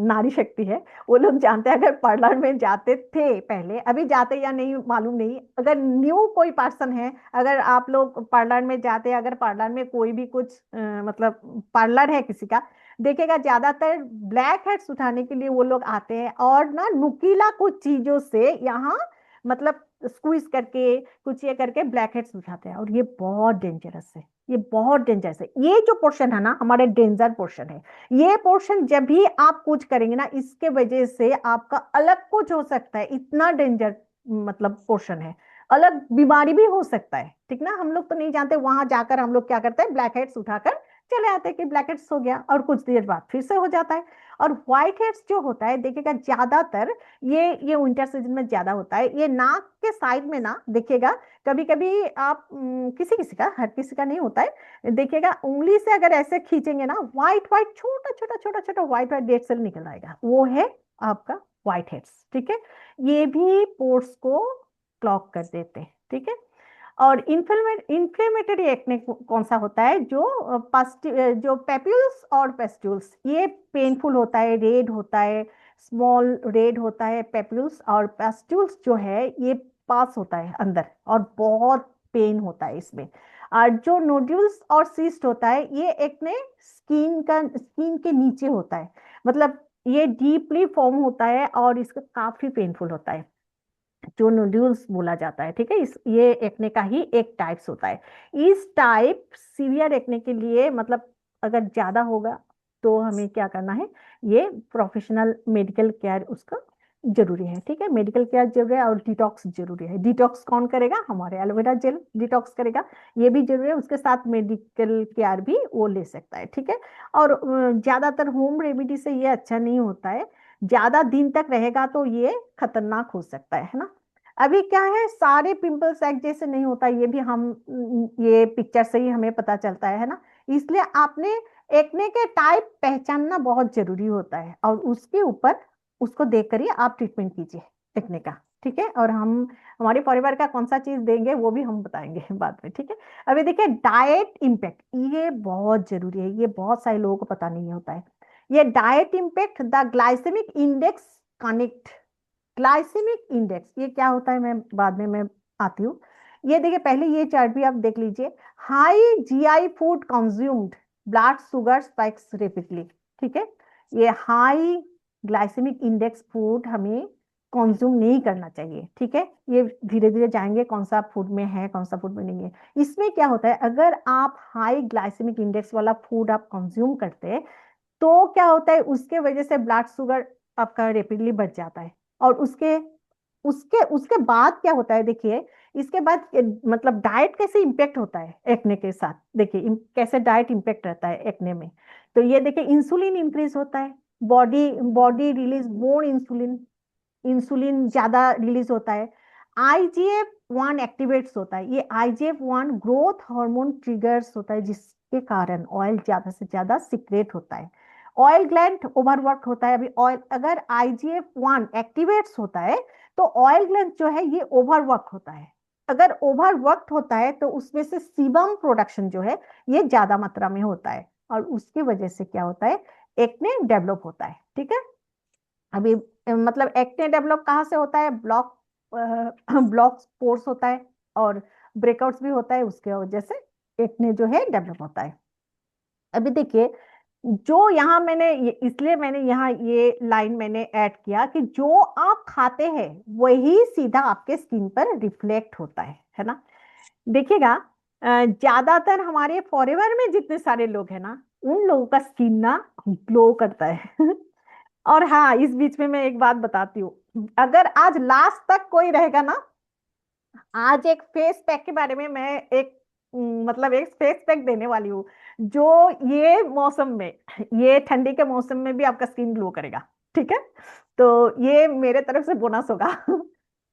नारी शक्ति है, वो लोग जानते हैं, अगर पार्लर में जाते थे पहले, अभी जाते या नहीं मालूम नहीं, अगर न्यू कोई पर्सन है, अगर आप लोग पार्लर में जाते हैं, अगर पार्लर में कोई भी कुछ मतलब पार्लर है किसी का, देखेगा ज्यादातर ब्लैक हेड्स उठाने के लिए वो लोग आते हैं, और ना नुकीला कुछ चीजों से यहाँ मतलब स्क्वीज करके कुछ ये करके ब्लैक हेड्स उठाते हैं, और ये बहुत डेंजरस है, ये बहुत डेंजरस है। ये जो पोर्शन है ना हमारे डेंजर पोर्शन है, ये पोर्शन जब भी आप कुछ करेंगे ना, इसके वजह से आपका अलग कुछ हो सकता है, इतना डेंजर मतलब पोर्शन है, अलग बीमारी भी हो सकता है, ठीक ना। हम लोग तो नहीं जानते, वहां जाकर हम लोग क्या करते हैं, ब्लैक हेड्स उठाकर चले आते हैं कि ब्लैक हेड्स हो गया, और कुछ देर बाद फिर से हो जाता है। और व्हाइट हेड्स जो होता है देखिएगा ज्यादातर ये विंटर सीजन में ज्यादा होता है, ये नाक के साइड में ना देखिएगा, कभी कभी आप किसी किसी का, हर किसी का नहीं होता है, देखिएगा उंगली से अगर ऐसे खींचेंगे ना, व्हाइट व्हाइट छोटा छोटा छोटा छोटा व्हाइट व्हाइट डेड सेल निकल आएगा, वो है आपका व्हाइट हेड्स, ठीक है। ये भी पोर्स को क्लॉग कर देते हैं, ठीक है। और इन्फ्लेमेटरी एक्ने कौन सा होता है, जो पेप्यूल्स और पेस्ट्यूल्स, ये पेनफुल होता है, रेड होता है, स्मॉल रेड होता है पेप्यूल्स, और पेस्ट्यूल्स जो है ये पास होता है अंदर, और बहुत पेन होता है इसमें। और जो नोड्यूल्स और सिस्ट होता है, ये एक्ने स्किन के नीचे होता है, मतलब ये डीपली फॉर्म होता है, और इसका काफी पेनफुल होता है, जो नोड्यूल्स बोला जाता है, ठीक है। इस ये एक्ने का ही एक टाइप्स होता है। इस टाइप सीवियर एक्ने के लिए मतलब अगर ज्यादा होगा तो हमें क्या करना है, ये प्रोफेशनल मेडिकल केयर उसका जरूरी है, ठीक है। मेडिकल केयर जरूरी है, और डिटॉक्स जरूरी है। डिटॉक्स कौन करेगा, हमारे एलोवेरा जेल डिटॉक्स करेगा, ये भी जरूरी है, उसके साथ मेडिकल केयर भी वो ले सकता है, ठीक है। और ज्यादातर होम रेमेडी से ये अच्छा नहीं होता है, ज्यादा दिन तक रहेगा तो ये खतरनाक हो सकता है ना। अभी क्या है, सारे पिंपल्स एक जैसे नहीं होता, ये भी हम ये पिक्चर से ही हमें पता चलता है ना। इसलिए आपने एक्ने के टाइप पहचानना बहुत जरूरी होता है, और उसके ऊपर उसको देख कर ही आप ट्रीटमेंट कीजिए एक्ने का, ठीक है। और हम हमारे परिवार का कौन सा चीज देंगे वो भी हम बताएंगे बाद में, ठीक है। अभी देखिए डाइट इम्पैक्ट, ये बहुत जरूरी है, ये बहुत सारे लोगों को पता नहीं होता है। ये diet impact the glycaemic index connect. Glycaemic index ये क्या होता है, मैं बाद में मैं आती हूँ। ये देखिए पहले ये चार्ट भी आप देख लीजिए। High GI food consumed, blood sugar spikes rapidly, ठीक है। ये हाई ग्लाइसेमिक इंडेक्स फूड हमें कंज्यूम नहीं करना चाहिए, ठीक है। ये धीरे धीरे जाएंगे कौन सा फूड में है, कौन सा फूड में नहीं है। इसमें क्या होता है, अगर आप हाई ग्लाइसेमिक इंडेक्स वाला फूड आप कंज्यूम करते हैं तो क्या होता है, उसके वजह से ब्लड शुगर आपका रेपिडली बढ़ जाता है। और उसके उसके उसके बाद क्या होता है, देखिए इसके बाद मतलब डाइट कैसे इम्पेक्ट होता है एक्ने के साथ, देखिए कैसे डाइट इम्पेक्ट रहता है एक्ने में। तो ये देखिए इंसुलिन इंक्रीज होता है, body body release more insulin, insulin ज्यादा रिलीज होता है। IGF-1 एक्टिवेट्स होता है, ये IGF-1 ग्रोथ हार्मोन ट्रिगर्स होता है, जिसके कारण ऑयल ज्यादा से ज्यादा सिक्रेट होता है। ऑयल ग्लैंड ओवरवर्क होता है। अभी ऑयल अगर IGF-1 एक्टिवेट्स होता है तो ऑयल ग्लैंड जो है ये ओवरवर्क होता है। अगर ओवरवर्क होता है तो उसमें से सीबम प्रोडक्शन जो है ये ज्यादा मात्रा में होता है, और उसकी वजह से क्या होता है, एक्ने डेवलप होता है, ठीक है। अभी मतलब एक्ने डेवलप कहाँ से होता है, ब्लॉक पोर्स होता है, और ब्रेकआउट्स भी होता है, उसके वजह से एक्ने जो है डेवलप होता है। अभी देखिए जो यहाँ इसलिए मैंने यहाँ ये लाइन मैंने ऐड किया कि जो आप खाते हैं वही सीधा आपके स्किन पर रिफ्लेक्ट होता है ना। देखिएगा ज्यादातर हमारे फॉरेवर में जितने सारे लोग हैं ना, उन लोगों का स्किन ना ग्लो करता है और हाँ, इस बीच में मैं एक बात बताती हूँ, अगर आज लास्ट तक कोई रहेगा ना, आज एक फेस पैक के बारे में मैं एक मतलब एक फेस पैक देने वाली हूँ जो ये मौसम में, ये ठंडी के मौसम में भी आपका स्किन ग्लो करेगा। ठीक है, तो ये मेरे तरफ से बोनस होगा।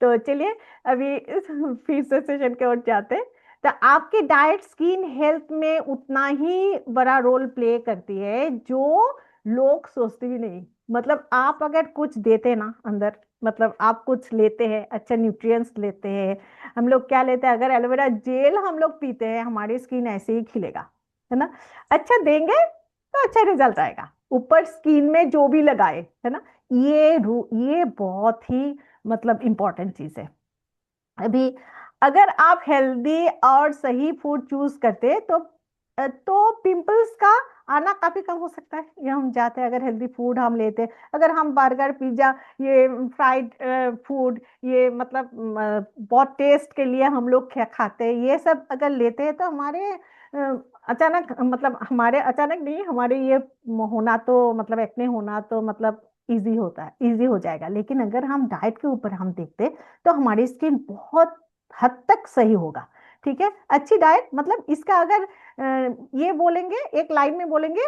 तो चलिए अभी फिर से सेशन के ओर जाते हैं। तो आपकी डाइट स्किन हेल्थ में उतना ही बड़ा रोल प्ले करती है जो लोग सोचते भी नहीं। मतलब आप अगर कुछ देते ना अंदर, मतलब आप कुछ लेते हैं, अच्छा न्यूट्रिएंट्स लेते हैं, हम लोग क्या लेते हैं, अगर एलोवेरा जेल हम लोग पीते हैं, हमारी स्किन ऐसे ही खिलेगा, है ना। अच्छा देंगे तो अच्छा रिजल्ट आएगा, ऊपर स्किन में जो भी लगाए, है ना। ये बहुत ही मतलब इंपॉर्टेंट चीज है। अभी अगर आप हेल्दी और सही फूड चूज करते तो पिंपल्स का आना काफी कम हो सकता है। ये हम जाते हैं, अगर हेल्दी फूड हम लेते हैं, अगर हम बर्गर पिज्जा ये फ्राइड फूड, ये मतलब बहुत टेस्ट के लिए हम लोग खाते हैं, ये सब अगर लेते हैं तो हमारे अचानक, मतलब हमारे अचानक नहीं, हमारे ये होना तो मतलब एक्ने होना तो मतलब इजी होता है, इजी हो जाएगा। लेकिन अगर हम डाइट के ऊपर हम देखते तो हमारी स्किन बहुत हद तक सही होगा। ठीक है, अच्छी डाइट मतलब इसका अगर ये बोलेंगे, एक लाइन में बोलेंगे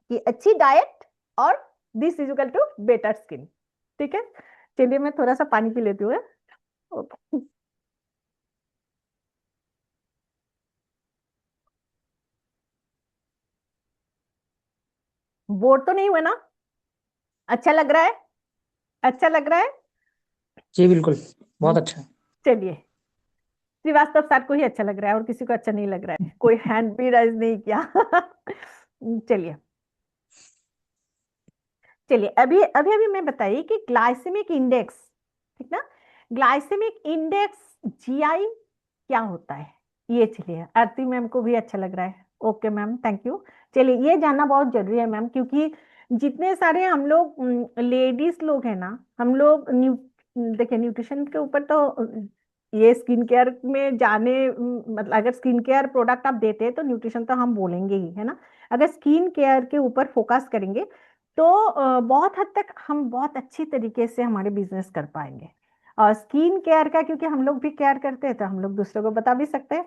कि अच्छी डाइट और this is equal to better skin. ठीक है, चलिए मैं थोड़ा सा पानी पी लेती हूँ। ओके, बोर तो नहीं हुए ना? अच्छा लग रहा है? अच्छा लग रहा है? जी बिल्कुल, बहुत अच्छा। चलिए, श्रीवास्तव सर को ही अच्छा लग रहा है और किसी को अच्छा नहीं लग रहा है, कोई हैंड भी राइज नहीं किया। चलिए चलिए, अभी अभी अभी मैं बताइए कि ग्लाइसेमिक इंडेक्स, ठीक ना, ग्लाइसेमिक इंडेक्स जीआई क्या होता है। ये चलिए, आरती मैम को भी अच्छा लग रहा है। Okay ma'am, thank you. चलिए, ये जानना बहुत जरूरी है मैम, क्योंकि जितने सारे हम लोग लेडीज लोग हैं ना, हम लोग देखिए न्यूट्रिशन के ऊपर तो ये स्किन केयर में जाने मतलब अगर स्किन केयर प्रोडक्ट आप देते हैं तो न्यूट्रिशन तो हम बोलेंगे ही, है ना। अगर स्किन केयर के ऊपर फोकस करेंगे तो बहुत हद तक हम बहुत अच्छी तरीके से हमारे बिजनेस कर पाएंगे। और स्किन केयर का क्योंकि हम लोग भी केयर करते हैं तो हम लोग दूसरों को बता भी सकते हैं।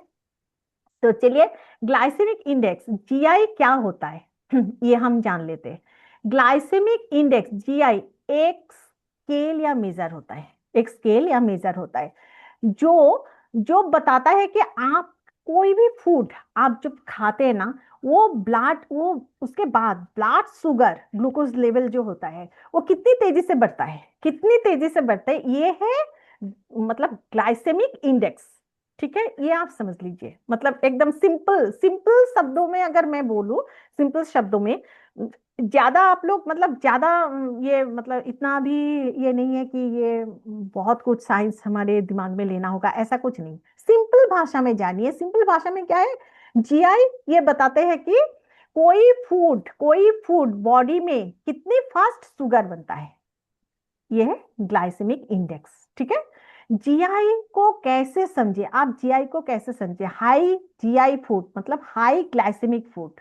तो चलिए, ग्लाइसेमिक इंडेक्स जीआई क्या होता है, ये हम जान लेते हैं। ग्लाइसेमिक इंडेक्स जीआई एक स्केल या मेजर होता है, एक स्केल या मेजर होता है जो जो बताता है कि आप कोई भी फूड आप जब खाते हैं ना, वो ब्लड, वो उसके बाद ब्लड शुगर ग्लूकोज लेवल जो होता है वो कितनी तेजी से बढ़ता है, कितनी तेजी से बढ़ता है, ये है मतलब ग्लाइसेमिक इंडेक्स। ठीक है, ये आप समझ लीजिए, मतलब एकदम सिंपल सिंपल शब्दों में अगर मैं बोलूं, सिंपल शब्दों में, ज्यादा आप लोग मतलब ज्यादा ये मतलब इतना भी ये नहीं है कि ये बहुत कुछ साइंस हमारे दिमाग में लेना होगा, ऐसा कुछ नहीं। सिंपल भाषा में जानिए, सिंपल भाषा में क्या है, जीआई ये बताते हैं कि कोई फूड बॉडी में कितनी फास्ट शुगर बनता है, ये है ग्लाइसेमिक इंडेक्स। ठीक है, जीआई को कैसे समझे आप, जीआई को कैसे समझे, हाई जीआई फूड मतलब हाई ग्लाइसेमिक फूड,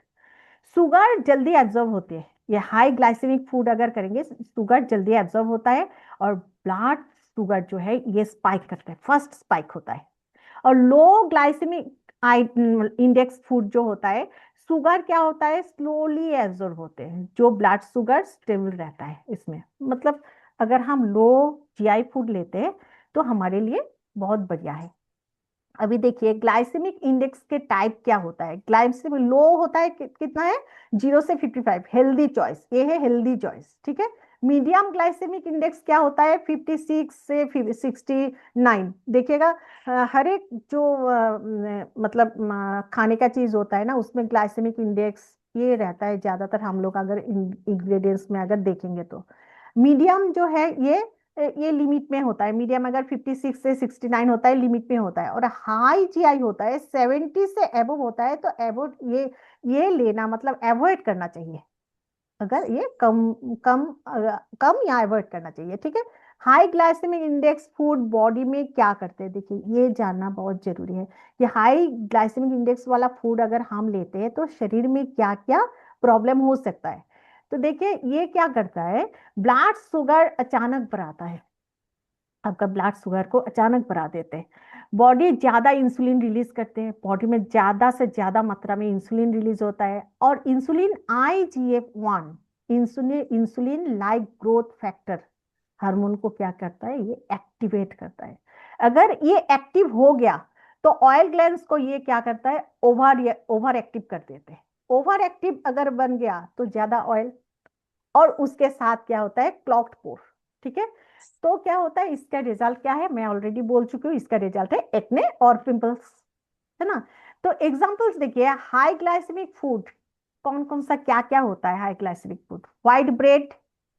शुगर जल्दी एब्जॉर्ब होती है। ये हाई ग्लाइसेमिक फूड अगर करेंगे शुगर जल्दी एब्जॉर्ब होता है और ब्लड शुगर जो है ये स्पाइक करता है, फर्स्ट स्पाइक होता है। और लो ग्लाइसेमिक इंडेक्स फूड जो होता है, शुगर क्या होता है, स्लोली एब्जॉर्ब होते हैं, जो ब्लड शुगर स्टेबल रहता है इसमें। मतलब अगर हम लो जीआई फूड लेते हैं तो हमारे लिए बहुत बढ़िया है। अभी देखिए ग्लाइसेमिक इंडेक्स के टाइप क्या होता है, ग्लाइसेमिक लो होता है कितना है, 0 से 55, हेल्दी चॉइस, ये है हेल्दी चॉइस। ठीक है, मीडियम ग्लाइसेमिक इंडेक्स क्या होता है, 56 से 69। देखिएगा हर एक जो मतलब खाने का चीज होता है ना, उसमें ग्लाइसेमिक इंडेक्स ये रहता है ज्यादातर, हम लोग अगर इंग्रेडिएंट्स में अगर देखेंगे तो मीडियम जो है ये लिमिट में होता है। मीडियम अगर 56 से 69 होता है, लिमिट में होता है। और हाई जीआई होता है 70 से एबव होता है, तो एवोड ये लेना मतलब एवॉइड करना चाहिए, अगर ये कम या अवॉइड करना चाहिए। ठीक है, high glycaemic index food body में क्या करते हैं, देखिए ये जानना बहुत जरूरी है कि हाई ग्लाइसेमिक इंडेक्स वाला फूड अगर हम लेते हैं तो शरीर में क्या क्या प्रॉब्लम हो सकता है। तो देखिए ये क्या करता है, ब्लड शुगर अचानक बढ़ाता है, आपका ब्लड शुगर को अचानक बढ़ा देते हैं। बॉडी ज्यादा इंसुलिन रिलीज करते हैं, बॉडी में ज्यादा से ज्यादा मात्रा में इंसुलिन रिलीज होता है। और insulin IGF-1 insulin like growth factor hormone को क्या करता है, ये एक्टिवेट करता है। अगर ये एक्टिव हो गया तो ऑयल ग्लैंड्स को ये क्या करता है, ओवर एक्टिव कर देते हैं। ओवर एक्टिव अगर बन गया तो ज्यादा ऑयल, और उसके साथ क्या होता है, क्लॉग्ड पोर। ठीक है, तो क्या होता है, इसका रिजल्ट क्या है, मैं ऑलरेडी बोल चुकी हूँ, इसका रिजल्ट है एक्ने और पिंपल्स, है ना। तो एग्जांपल्स देखिए, हाई ग्लाइसेमिक फूड कौन कौन सा क्या क्या होता है। High glycemic food, white bread,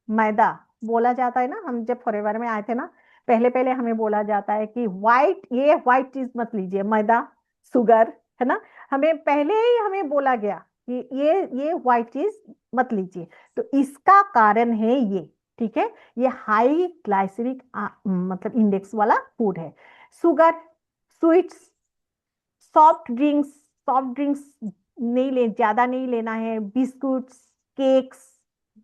मैदा बोला जाता है ना, हम जब फॉरेवर में आए थे ना, पहले पहले हमें बोला जाता है कि व्हाइट चीज मत लीजिए, मैदा, शुगर, है ना। हमें पहले ही हमें बोला गया कि ये व्हाइट चीज मत लीजिए, तो इसका कारण है ये। ठीक है, ये हाई ग्लाइसेमिक मतलब इंडेक्स वाला फूड है। शुगर, स्वीट्स, सॉफ्ट ड्रिंक्स नहीं ले, ज्यादा नहीं लेना है। बिस्कुट्स, केक्स,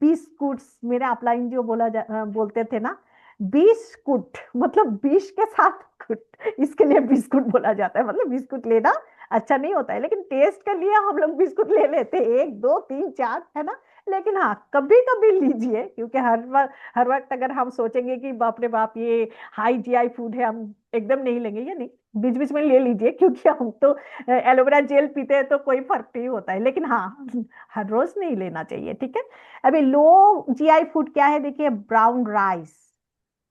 बिस्कुट्स, मेरे अपलाइन जो बोलते थे ना, बिस्कुट मतलब बिश के साथ कुट, इसके लिए बिस्कुट बोला जाता है। मतलब बिस्कुट लेना अच्छा नहीं होता है, लेकिन टेस्ट के लिए हम लोग बिस्कुट ले लेते हैं, 1 2 3 4, है ना। लेकिन हाँ, कभी कभी लीजिए, क्योंकि हर वक्त अगर हम सोचेंगे कि बाप रे बाप ये हाई GI फूड है, हम एकदम नहीं लेंगे, ये नहीं, बीच बीच में ले लीजिए, क्योंकि हम तो एलोवेरा जेल पीते हैं तो कोई फर्क नहीं होता है। लेकिन हाँ, हर रोज नहीं लेना चाहिए। ठीक है, अभी लो GI फूड क्या है, देखिए, ब्राउन राइस,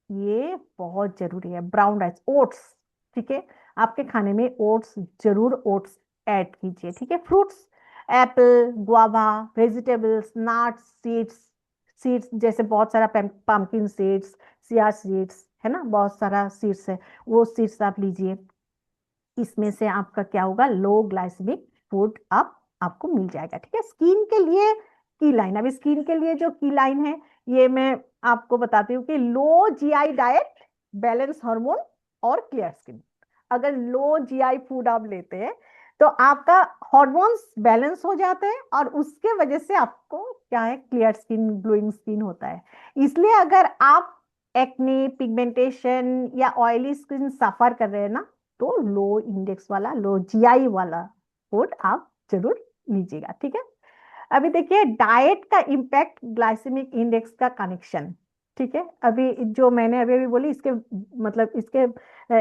ये बहुत जरूरी है। ब्राउन राइस, ओट्स, ठीक है, आपके खाने में ओट्स, जरूर ओट्स ऐड कीजिए। ठीक है, fruits, Apple, guava, vegetables, nuts, seeds जैसे बहुत सारा पम्पकिन सीड्स, चिया सीड्स, है ना, बहुत सारा सीड्स है, वो सीड्स आप लीजिए। इसमें से आपका क्या होगा, लो ग्लाइसेमिक फूड आपको मिल जाएगा। ठीक है, स्किन के लिए की लाइन, अभी स्किन के लिए जो की लाइन है, ये मैं आपको बताती हूँ कि लो GI डाइट, बैलेंस हार्मोन और क्लियर स्किन। अगर लो GI फूड आप लेते हैं तो आपका हॉर्मोन्स बैलेंस हो जाते हैं, और उसके वजह से आपको क्या है, क्लियर स्किन, ग्लोइंग स्किन होता है। इसलिए अगर आप एक्ने, पिगमेंटेशन या ऑयली स्किन सफर कर रहे हैं ना, तो लो इंडेक्स वाला, लो GI वाला फूड आप जरूर लीजिएगा। ठीक है, अभी देखिए, डाइट का इम्पैक्ट ग्लाइसेमिक इंडेक्स का कनेक्शन। ठीक है, अभी जो मैंने अभी अभी बोली, इसके मतलब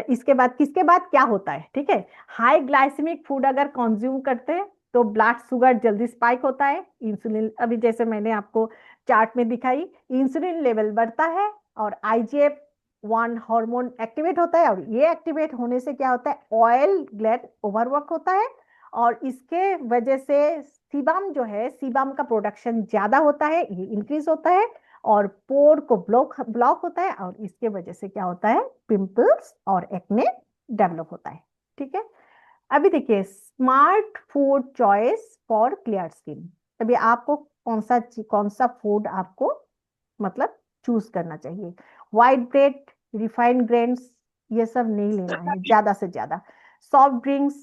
इसके बाद किसके बाद क्या होता है। ठीक है, हाई ग्लाइसेमिक फूड अगर कंज्यूम करते हैं तो ब्लड शुगर जल्दी स्पाइक होता है, इंसुलिन, अभी जैसे मैंने आपको चार्ट में दिखाई, इंसुलिन लेवल बढ़ता है, और IGF-1 हार्मोन एक्टिवेट होता है, और ये एक्टिवेट होने से क्या होता है, ऑयल ग्लैंड ओवरवर्क होता है, और इसके वजह से सीबाम जो है, सीबाम का प्रोडक्शन ज्यादा होता है, ये इंक्रीज होता है, और पोर को ब्लॉक होता है, और इसके वजह से क्या होता है, पिंपल्स और एक्ने डेवलप होता है। ठीक है, अभी देखिए, smart food choice for clear skin. अभी आपको कौन सा फूड आपको मतलब चूज करना चाहिए। व्हाइट ब्रेड, रिफाइंड ग्रेन्स, ये सब नहीं लेना है ज्यादा से ज्यादा। सॉफ्ट ड्रिंक्स,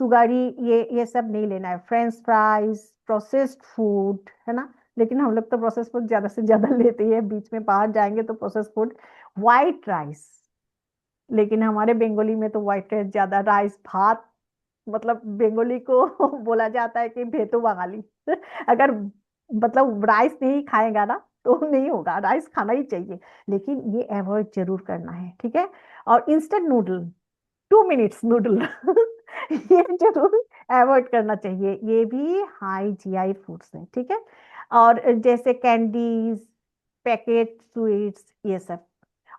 सुगारी, ये सब नहीं लेना है। फ्रेंच फ्राइज, प्रोसेस्ड फूड, है ना, लेकिन हम लोग तो प्रोसेस्ड फूड ज्यादा से ज्यादा लेते हैं, बीच में बाहर जाएंगे तो प्रोसेस्ड फूड। व्हाइट राइस, लेकिन हमारे बंगाली में तो व्हाइट राइस ज्यादा, राइस भात, मतलब बंगाली को बोला जाता है कि भेतु बंगाली। अगर मतलब राइस नहीं खाएगा ना तो नहीं होगा, राइस खाना ही चाहिए, लेकिन ये अवॉइड जरूर करना है। ठीक है, और इंस्टेंट नूडल, 2 मिनट्स नूडल ये जरूर अवॉइड करना चाहिए, ये भी हाई GI फूड्स है। ठीक है, और जैसे कैंडीज, पैकेट स्वीट्स, ये सब।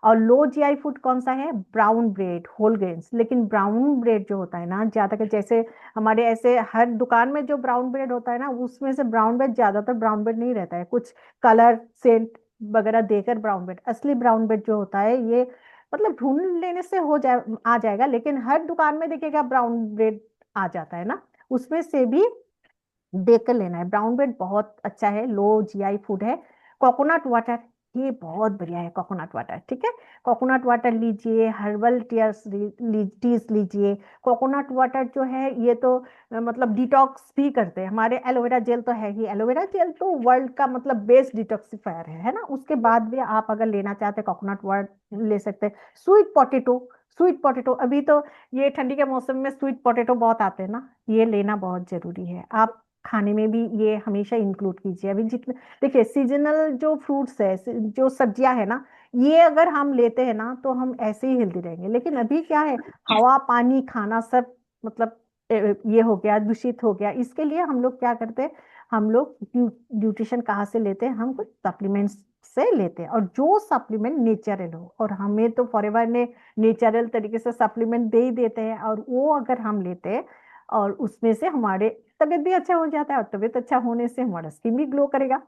और लो GI फूड कौन सा है, ब्राउन ब्रेड, होल ग्रेन्स। लेकिन ब्राउन ब्रेड जो होता है ना, ज्यादातर जैसे हमारे ऐसे हर दुकान में जो ब्राउन ब्रेड होता है ना, उसमें से ब्राउन ब्रेड, ज्यादातर ब्राउन ब्रेड नहीं रहता है, कुछ कलर सेंट वगैरह देकर ब्राउन ब्रेड। असली ब्राउन ब्रेड जो होता है, ये मतलब ढूंढ लेने से आ जाएगा, लेकिन हर दुकान में देखिएगा ब्राउन ब्रेड आ जाता है ना, उसमें से भी देख कर लेना है। ब्राउन ब्रेड बहुत अच्छा है, लो GI फूड है। कोकोनट वाटर, ये बहुत बढ़िया है कोकोनट वाटर। ठीक है, कोकोनट वाटर लीजिए, हर्बल टीज लीजिए। कोकोनट वाटर जो है, ये तो मतलब डिटॉक्स भी करते हैं। हमारे एलोवेरा जेल तो है ही, एलोवेरा जेल तो वर्ल्ड का मतलब बेस्ट डिटॉक्सिफायर है ना। उसके बाद भी आप अगर लेना चाहते हैं कोकोनट वाटर ले सकते हैं। स्वीट पोटेटो, स्वीट पोटैटो, अभी तो ये ठंडी के मौसम में स्वीट पोटैटो बहुत आते हैं ना, ये लेना बहुत जरूरी है। आप खाने में भी ये हमेशा इंक्लूड कीजिए। अभी जितने देखिए सीजनल जो फ्रूट्स है, जो सब्जियां है ना, ये अगर हम लेते हैं ना तो हम ऐसे ही हेल्दी रहेंगे। लेकिन अभी क्या है, हवा पानी खाना सब मतलब ये हो गया, दूषित हो गया। इसके लिए हम लोग क्या करते हैं, हम लोग न्यूट्रिशन कहाँ से लेते हैं, हम कुछ सप्लीमेंट्स से लेते हैं, और जो सप्लीमेंट नेचुरल हो। और हमें तो फॉरएवर ने नेचुरल तरीके से सप्लीमेंट दे ही देते हैं, और वो अगर हम लेते हैं और उसमें से हमारे तबीयत भी अच्छा हो जाता है, और तबीयत अच्छा होने से हमारा स्किन भी ग्लो करेगा।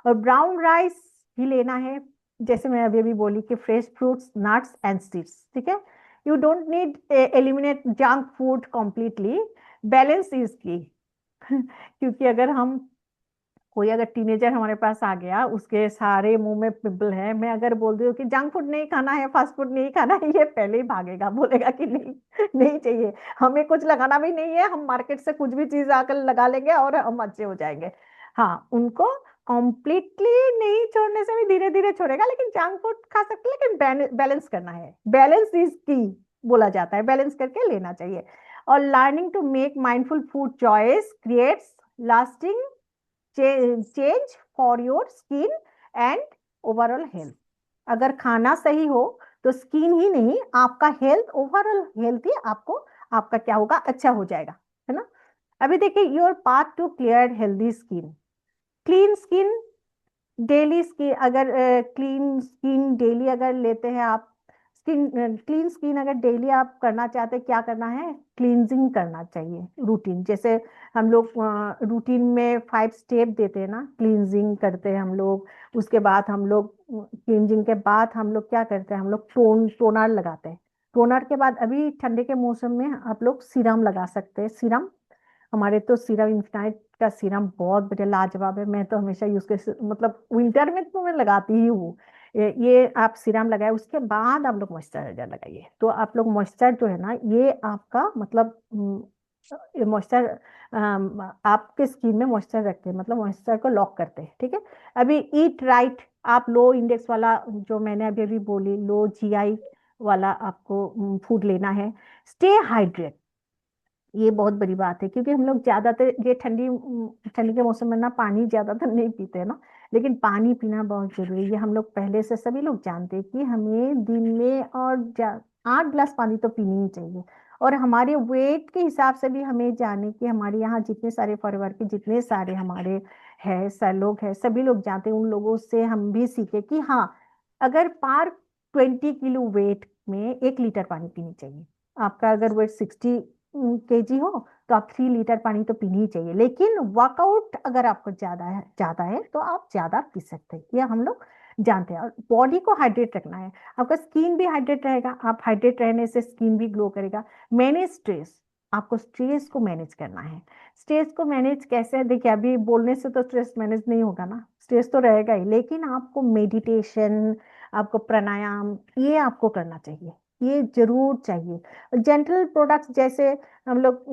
और ब्राउन राइस भी लेना है, जैसे मैं अभी अभी बोली कि fresh fruits, nuts and seeds, ठीक है। You don't need eliminate junk food completely, balance is की। क्योंकि अगर हम कोई अगर टीनेजर हमारे पास आ गया, उसके सारे मुंह में पिंपल है, मैं अगर बोल दूं कि जंक फूड नहीं खाना है, फास्ट फूड नहीं खाना है, ये पहले ही भागेगा, बोलेगा कि नहीं नहीं चाहिए, हमें कुछ लगाना भी नहीं है, हम मार्केट से कुछ भी चीज आकर लगा लेंगे और हम अच्छे हो जाएंगे। हाँ, उनको कॉम्प्लीटली नहीं छोड़ने से भी धीरे धीरे छोड़ेगा, लेकिन जंक फूड खा सकते हैं, लेकिन बैलेंस करना है। बैलेंस इज की बोला जाता है, बैलेंस करके लेना चाहिए। और learning to make mindful food choice creates lasting change for your skin and overall health. अगर खाना सही हो तो स्किन ही नहीं, आपका हेल्थ, ओवरऑल हेल्थ ही आपको, आपका क्या होगा, अच्छा हो जाएगा, है ना। अभी देखिए, your path to clear healthy skin, clean skin daily. Skin अगर क्लीन स्किन डेली अगर लेते हैं आप, स्किन क्लीन स्किन अगर डेली आप करना चाहते हैं, क्या करना है, क्लींजिंग करना चाहिए रूटीन। जैसे हम लोग रूटीन में 5 स्टेप देते हैं ना, क्लींजिंग करते हैं हम लोग, उसके बाद हम लोग क्लींजिंग के बाद हम लोग क्या करते हैं, हम लोग टोनर लगाते हैं। टोनर के बाद अभी ठंडे के मौसम में आप लोग सीरम लगा सकते हैं। सीरम, हमारे तो सीरम इन्फिनाइट का सीरम बहुत बढ़िया लाजवाब है, मैं तो हमेशा यूज कर, मतलब विंटर में तो मैं लगाती ही हूँ। ये आप सीरम लगाए, उसके बाद आप लोग मॉइस्चराइजर लगाइए, तो आप लोग मॉइस्चर जो है ना, ये आपका मतलब मॉइस्चर आपके स्किन में मॉइस्चर रखते हैं, मतलब मॉइस्चर को लॉक करते हैं, ठीक है। अभी ईट राइट, आप लो इंडेक्स वाला, जो मैंने अभी अभी बोली, लो जीआई वाला आपको फूड लेना है। स्टे हाइड्रेट, ये बहुत बड़ी बात है, क्योंकि हम लोग ज्यादातर ये ठंडी के मौसम में ना पानी ज्यादातर नहीं पीते हैं ना, लेकिन पानी पीना बहुत जरूरी है। हम लोग पहले से सभी लोग जानते हैं कि हमें दिन में और 8 गिलास पानी तो पीनी ही चाहिए। और हमारे वेट के हिसाब से भी हमें जाने कि हमारे यहाँ जितने सारे परिवार के जितने सारे हमारे है सर लोग हैं, सभी लोग जानते हैं, उन लोगों से हम भी सीखे कि हाँ, अगर पर 20 किलो वेट में 1 लीटर पानी पीनी चाहिए। आपका अगर वेट 60 केजी हो तो आप 3 लीटर पानी तो पीनी ही चाहिए। लेकिन वर्कआउट अगर आपको ज्यादा है तो आप ज्यादा पी सकते हैं, ये हम लोग जानते हैं। और बॉडी को हाइड्रेट रखना है, आपका स्किन भी हाइड्रेट रहेगा, आप हाइड्रेट रहने से स्किन भी ग्लो करेगा। मैनेज स्ट्रेस, आपको स्ट्रेस को मैनेज करना है। स्ट्रेस को मैनेज कैसे है, देखिए अभी बोलने से तो स्ट्रेस मैनेज नहीं होगा ना, स्ट्रेस तो रहेगा ही, लेकिन आपको मेडिटेशन, आपको प्राणायाम, ये आपको करना चाहिए, ये जरूर चाहिए। जेंटल प्रोडक्ट्स, जैसे हम लोग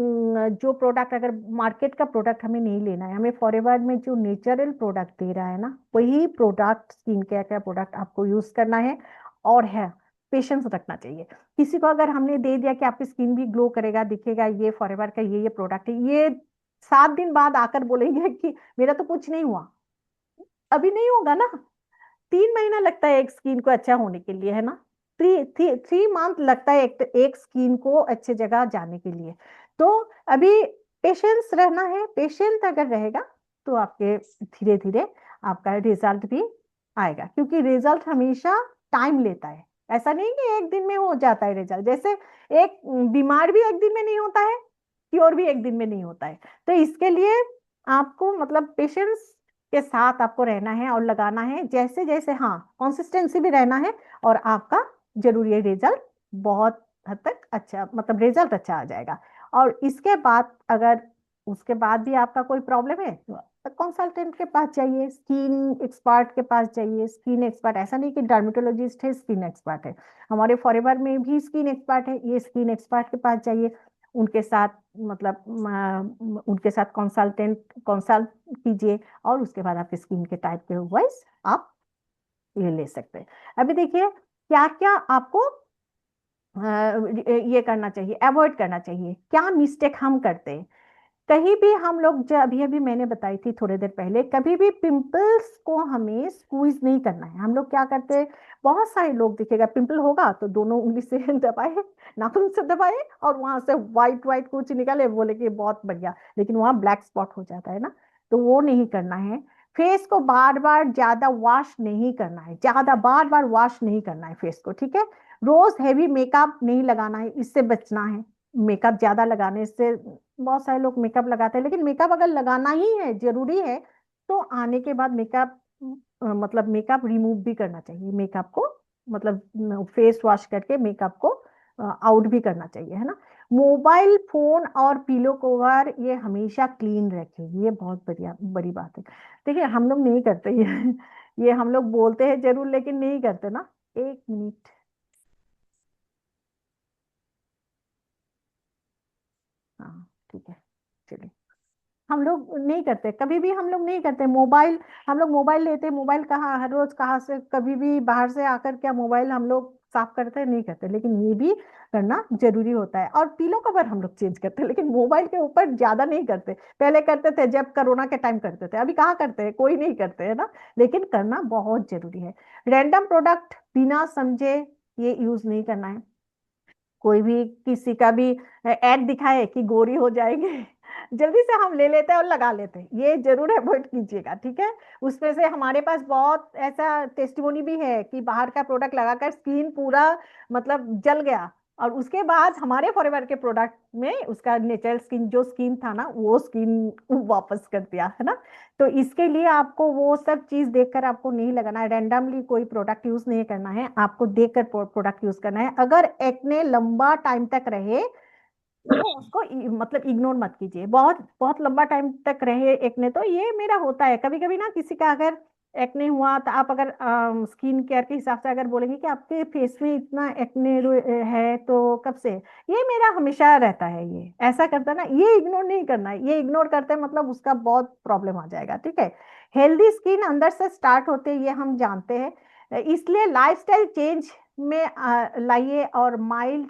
जो प्रोडक्ट, अगर मार्केट का प्रोडक्ट हमें नहीं लेना है, हमें फॉरएवर में जो नेचुरल प्रोडक्ट दे रहा है ना, वही प्रोडक्ट, स्किन केयर का प्रोडक्ट आपको यूज करना है। और है, पेशेंस रखना चाहिए। किसी को अगर हमने दे दिया कि आपकी स्किन भी ग्लो करेगा, दिखेगा, ये फॉरएवर का ये प्रोडक्ट है, ये 7 दिन बाद आकर बोलेंगे कि मेरा तो कुछ नहीं हुआ, अभी नहीं होगा ना। 3 महीना लगता है एक स्किन को अच्छा होने के लिए, है ना। 3 मंथ लगता है एक स्किन को अच्छे जगह जाने के लिए। तो अभी पेशेंस रहना है, पेशेंट अगर रहेगा तो आपके धीरे धीरे आपका रिजल्ट भी आएगा, क्योंकि रिजल्ट हमेशा टाइम लेता है। ऐसा नहीं कि एक दिन में हो जाता है रिजल्ट, जैसे एक बीमार भी एक दिन में नहीं होता है, क्योर भी एक दिन में नहीं होता है। तो इसके लिए आपको मतलब पेशेंस के साथ आपको रहना है और लगाना है, जैसे जैसे, हाँ, कंसिस्टेंसी भी रहना है, और आपका जरूर ये रिजल्ट बहुत हद तक अच्छा, मतलब रिजल्ट अच्छा आ जाएगा। और इसके बाद अगर उसके बाद भी आपका कोई प्रॉब्लम है तो कंसल्टेंट के पास जाइए, स्किन एक्सपर्ट के पास जाइए। स्किन एक्सपर्ट ऐसा नहीं कि डर्मेटोलॉजिस्ट है, स्किन एक्सपर्ट है, हमारे फॉरएवर में भी स्किन एक्सपर्ट है, ये स्किन एक्सपर्ट के पास जाइए, उनके साथ मतलब उनके साथ कंसल्ट कीजिए, और उसके बाद आपके स्किन के टाइप के वाइज आप ये ले सकते हैं। अभी देखिए क्या क्या आपको ये करना चाहिए, अवॉइड करना चाहिए। क्या मिस्टेक हम करते हैं, कहीं भी हम लोग, जो अभी अभी मैंने बताई थी थोड़ी देर पहले, कभी भी पिंपल्स को हमें स्क्वीज नहीं करना है। हम लोग क्या करते हैं, बहुत सारे लोग दिखेगा पिंपल होगा तो दोनों उंगली से दबाए, नाखून से दबाए, और वहां से व्हाइट व्हाइट कुछ निकले, बोले कि बहुत बढ़िया, लेकिन वहां ब्लैक स्पॉट हो जाता है ना। तो वो नहीं करना है। फेस को बार बार ज्यादा वॉश नहीं करना है, ज्यादा बार बार वॉश नहीं करना है फेस को, ठीक है। रोज हैवी मेकअप नहीं लगाना है, इससे बचना है। मेकअप ज्यादा लगाने से, बहुत सारे लोग मेकअप लगाते हैं, लेकिन मेकअप अगर लगाना ही है, जरूरी है, तो आने के बाद मेकअप, मतलब मेकअप रिमूव भी करना चाहिए। मेकअप को मतलब फेस वॉश करके मेकअप को आउट भी करना चाहिए, है ना। मोबाइल फोन और पिलो कवर ये हमेशा क्लीन रखें, ये बहुत बढ़िया बड़ी बात है। देखिए हम लोग नहीं करते ये हम लोग बोलते हैं जरूर, लेकिन नहीं करते ना। एक मिनट, हाँ ठीक है, चलिए। हम लोग नहीं करते, कभी भी हम लोग नहीं करते। मोबाइल, हम लोग मोबाइल लेते, मोबाइल कहाँ, हर रोज कहाँ से, कभी भी बाहर से आकर क्या मोबाइल हम लोग साफ करते हैं, नहीं करते, लेकिन ये भी करना जरूरी होता है। और पीलो कवर हम लोग चेंज करते हैं, लेकिन मोबाइल के ऊपर ज्यादा नहीं करते। पहले करते थे, जब कोरोना के टाइम करते थे, अभी कहाँ करते हैं, कोई नहीं करते है ना, लेकिन करना बहुत जरूरी है। रैंडम प्रोडक्ट बिना समझे ये यूज नहीं करना है। कोई भी किसी का भी ऐड दिखाए कि गोरी हो जाएगी, जल्दी से हम ले लेते हैं और लगा लेते हैं, ये जरूर अवॉइड कीजिएगा, ठीक है। उसमें से हमारे पास बहुत ऐसा टेस्टिमोनी भी है कि बाहर का प्रोडक्ट लगाकर स्किन पूरा मतलब जल गया, और उसके बाद हमारे फॉरएवर के प्रोडक्ट में उसका नेचुरल स्किन, जो स्किन था ना, वो स्किन वापस कर दिया, है ना। तो इसके लिए आपको वो सब चीज देखकर आपको नहीं लगाना है, रैंडमली कोई प्रोडक्ट यूज नहीं करना है, आपको देखकर प्रोडक्ट यूज करना है। अगर एक्ने लंबा टाइम तक रहे तो उसको मतलब इग्नोर मत कीजिए। बहुत बहुत लंबा टाइम तक रहे एक्ने, तो ये मेरा होता है कभी कभी ना, किसी का अगर एक्ने हुआ तो आप अगर स्किन केयर के हिसाब से अगर बोलेंगे कि आपके फेस में इतना एक्ने है, तो कब से, ये मेरा हमेशा रहता है, ये ऐसा करता है ना, ये इग्नोर नहीं करना है। ये इग्नोर करते हैं मतलब उसका बहुत प्रॉब्लम आ जाएगा, ठीक है। हेल्दी स्किन अंदर से स्टार्ट होते हैं, ये हम जानते हैं। इसलिए लाइफस्टाइल चेंज में लाइए, और माइल्ड,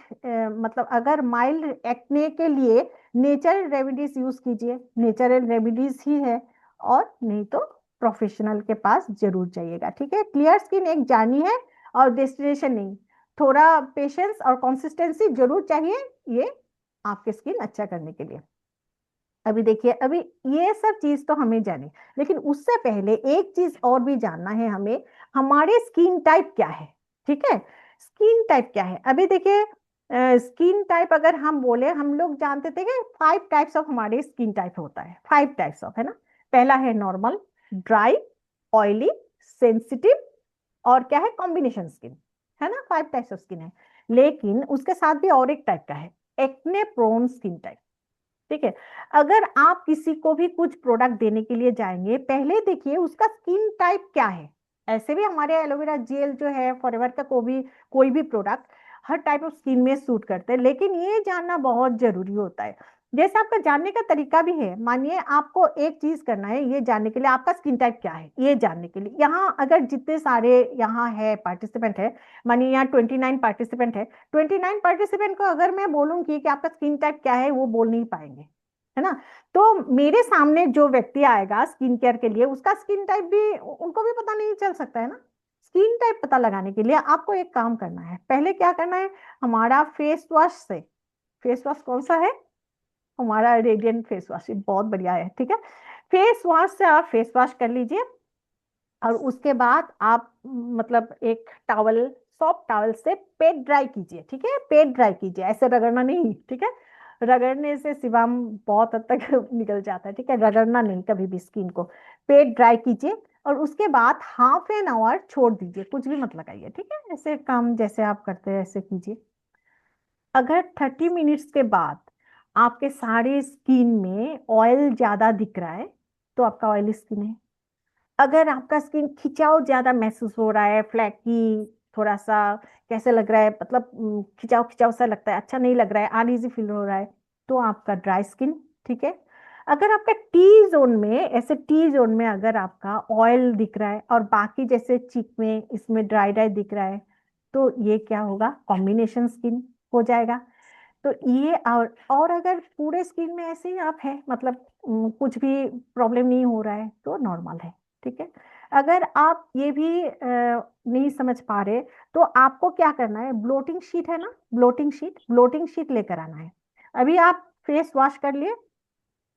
मतलब अगर माइल्ड एक्ने के लिए नेचुरल रेमेडीज यूज कीजिए, नेचुरल रेमेडीज ही है, और नहीं तो प्रोफेशनल के पास जरूर जाइएगा, ठीक है। क्लियर स्किन एक जर्नी है और डेस्टिनेशन नहीं। थोड़ा पेशेंस और कंसिस्टेंसी जरूर चाहिए ये आपके स्किन अच्छा करने के लिए। अभी देखिए, अभी ये सब चीज तो हमें जाने, लेकिन उससे पहले एक चीज और भी जानना है हमें, हमारे स्किन टाइप क्या है, ठीक है। स्किन टाइप क्या है, अभी देखिए, स्किन टाइप अगर हम बोले, हम लोग जानते थे कि 5 टाइप्स ऑफ हमारे स्किन टाइप होता है, 5 टाइप्स ऑफ, है ना। पहला है नॉर्मल, ड्राई, ऑयली, सेंसिटिव, और क्या है, कॉम्बिनेशन स्किन, है ना। 5 टाइप्स ऑफ स्किन है, लेकिन उसके साथ भी और एक टाइप का है, एक्ने प्रोन स्किन टाइप, ठीक है। अगर आप किसी को भी कुछ प्रोडक्ट देने के लिए जाएंगे, पहले देखिए उसका स्किन टाइप क्या है। ऐसे भी हमारे एलोवेरा जेल जो है, फॉरएवर का कोई भी product her type of skin में सूट करते हैं, लेकिन ये जानना बहुत जरूरी होता है। जैसे आपका जानने का तरीका भी है, मानिए आपको एक चीज करना है, ये जानने के लिए आपका स्किन टाइप क्या है, ये जानने के लिए यहाँ अगर जितने सारे यहाँ है पार्टिसिपेंट है, मानिए यहाँ 29 पार्टिसिपेंट है, 29 पार्टिसिपेंट को अगर मैं बोलूंगी कि आपका स्किन टाइप क्या है, वो बोल नहीं पाएंगे, है ना। तो मेरे सामने जो व्यक्ति आएगा स्किन केयर के लिए, उसका स्किन टाइप भी उनको भी पता नहीं चल सकता है ना। स्किन टाइप पता लगाने के लिए आपको एक काम करना है, पहले क्या करना है, हमारा फेस वॉश से, फेस वॉश कौन सा है, हमारा रेडियंट फेस वॉश, बहुत बढ़िया है, ठीक है। फेस वॉश से आप फेस वॉश कर लीजिए, और उसके बाद आप मतलब एक टॉवल, सॉफ्ट टॉवल से पेट ड्राई कीजिए, ठीक है। पेट ड्राई कीजिए, ऐसे रगड़ना नहीं, ठीक है। रगड़ने से सिवाम बहुत हद तक निकल जाता है, ठीक है, रगड़ना नहीं कभी भी स्किन को। पेट ड्राई कीजिए, और उसके बाद हाफ एन आवर छोड़ दीजिए, कुछ भी मत लगाइए, ठीक है। ऐसे काम जैसे आप करते हैं ऐसे कीजिए। अगर 30 मिनट्स के बाद आपके सारे स्किन में ऑयल ज्यादा दिख रहा है, तो आपका ऑयली स्किन है। अगर आपका स्किन खिंचाव ज्यादा महसूस हो रहा है, फ्लैकी, थोड़ा सा कैसे लग रहा है, मतलब खिंचाव खिंचाव सा लगता है, अच्छा नहीं लग रहा है, अनईजी फील हो रहा है, तो आपका ड्राई स्किन, ठीक है। अगर आपका टी जोन में, ऐसे टी जोन में अगर आपका ऑयल दिख रहा है, और बाकी जैसे चीक में इसमें ड्राई ड्राई दिख रहा है, तो ये क्या होगा, कॉम्बिनेशन स्किन, हो जाएगा। तो ये और अगर पूरे स्किन में ऐसे ही आप है, मतलब कुछ भी प्रॉब्लम नहीं हो रहा है तो नॉर्मल है, ठीक है। अगर आप ये भी नहीं समझ पा रहे तो आपको क्या करना है, ब्लोटिंग शीट है ना, ब्लोटिंग शीट लेकर आना है। अभी आप फेस वॉश कर लिए,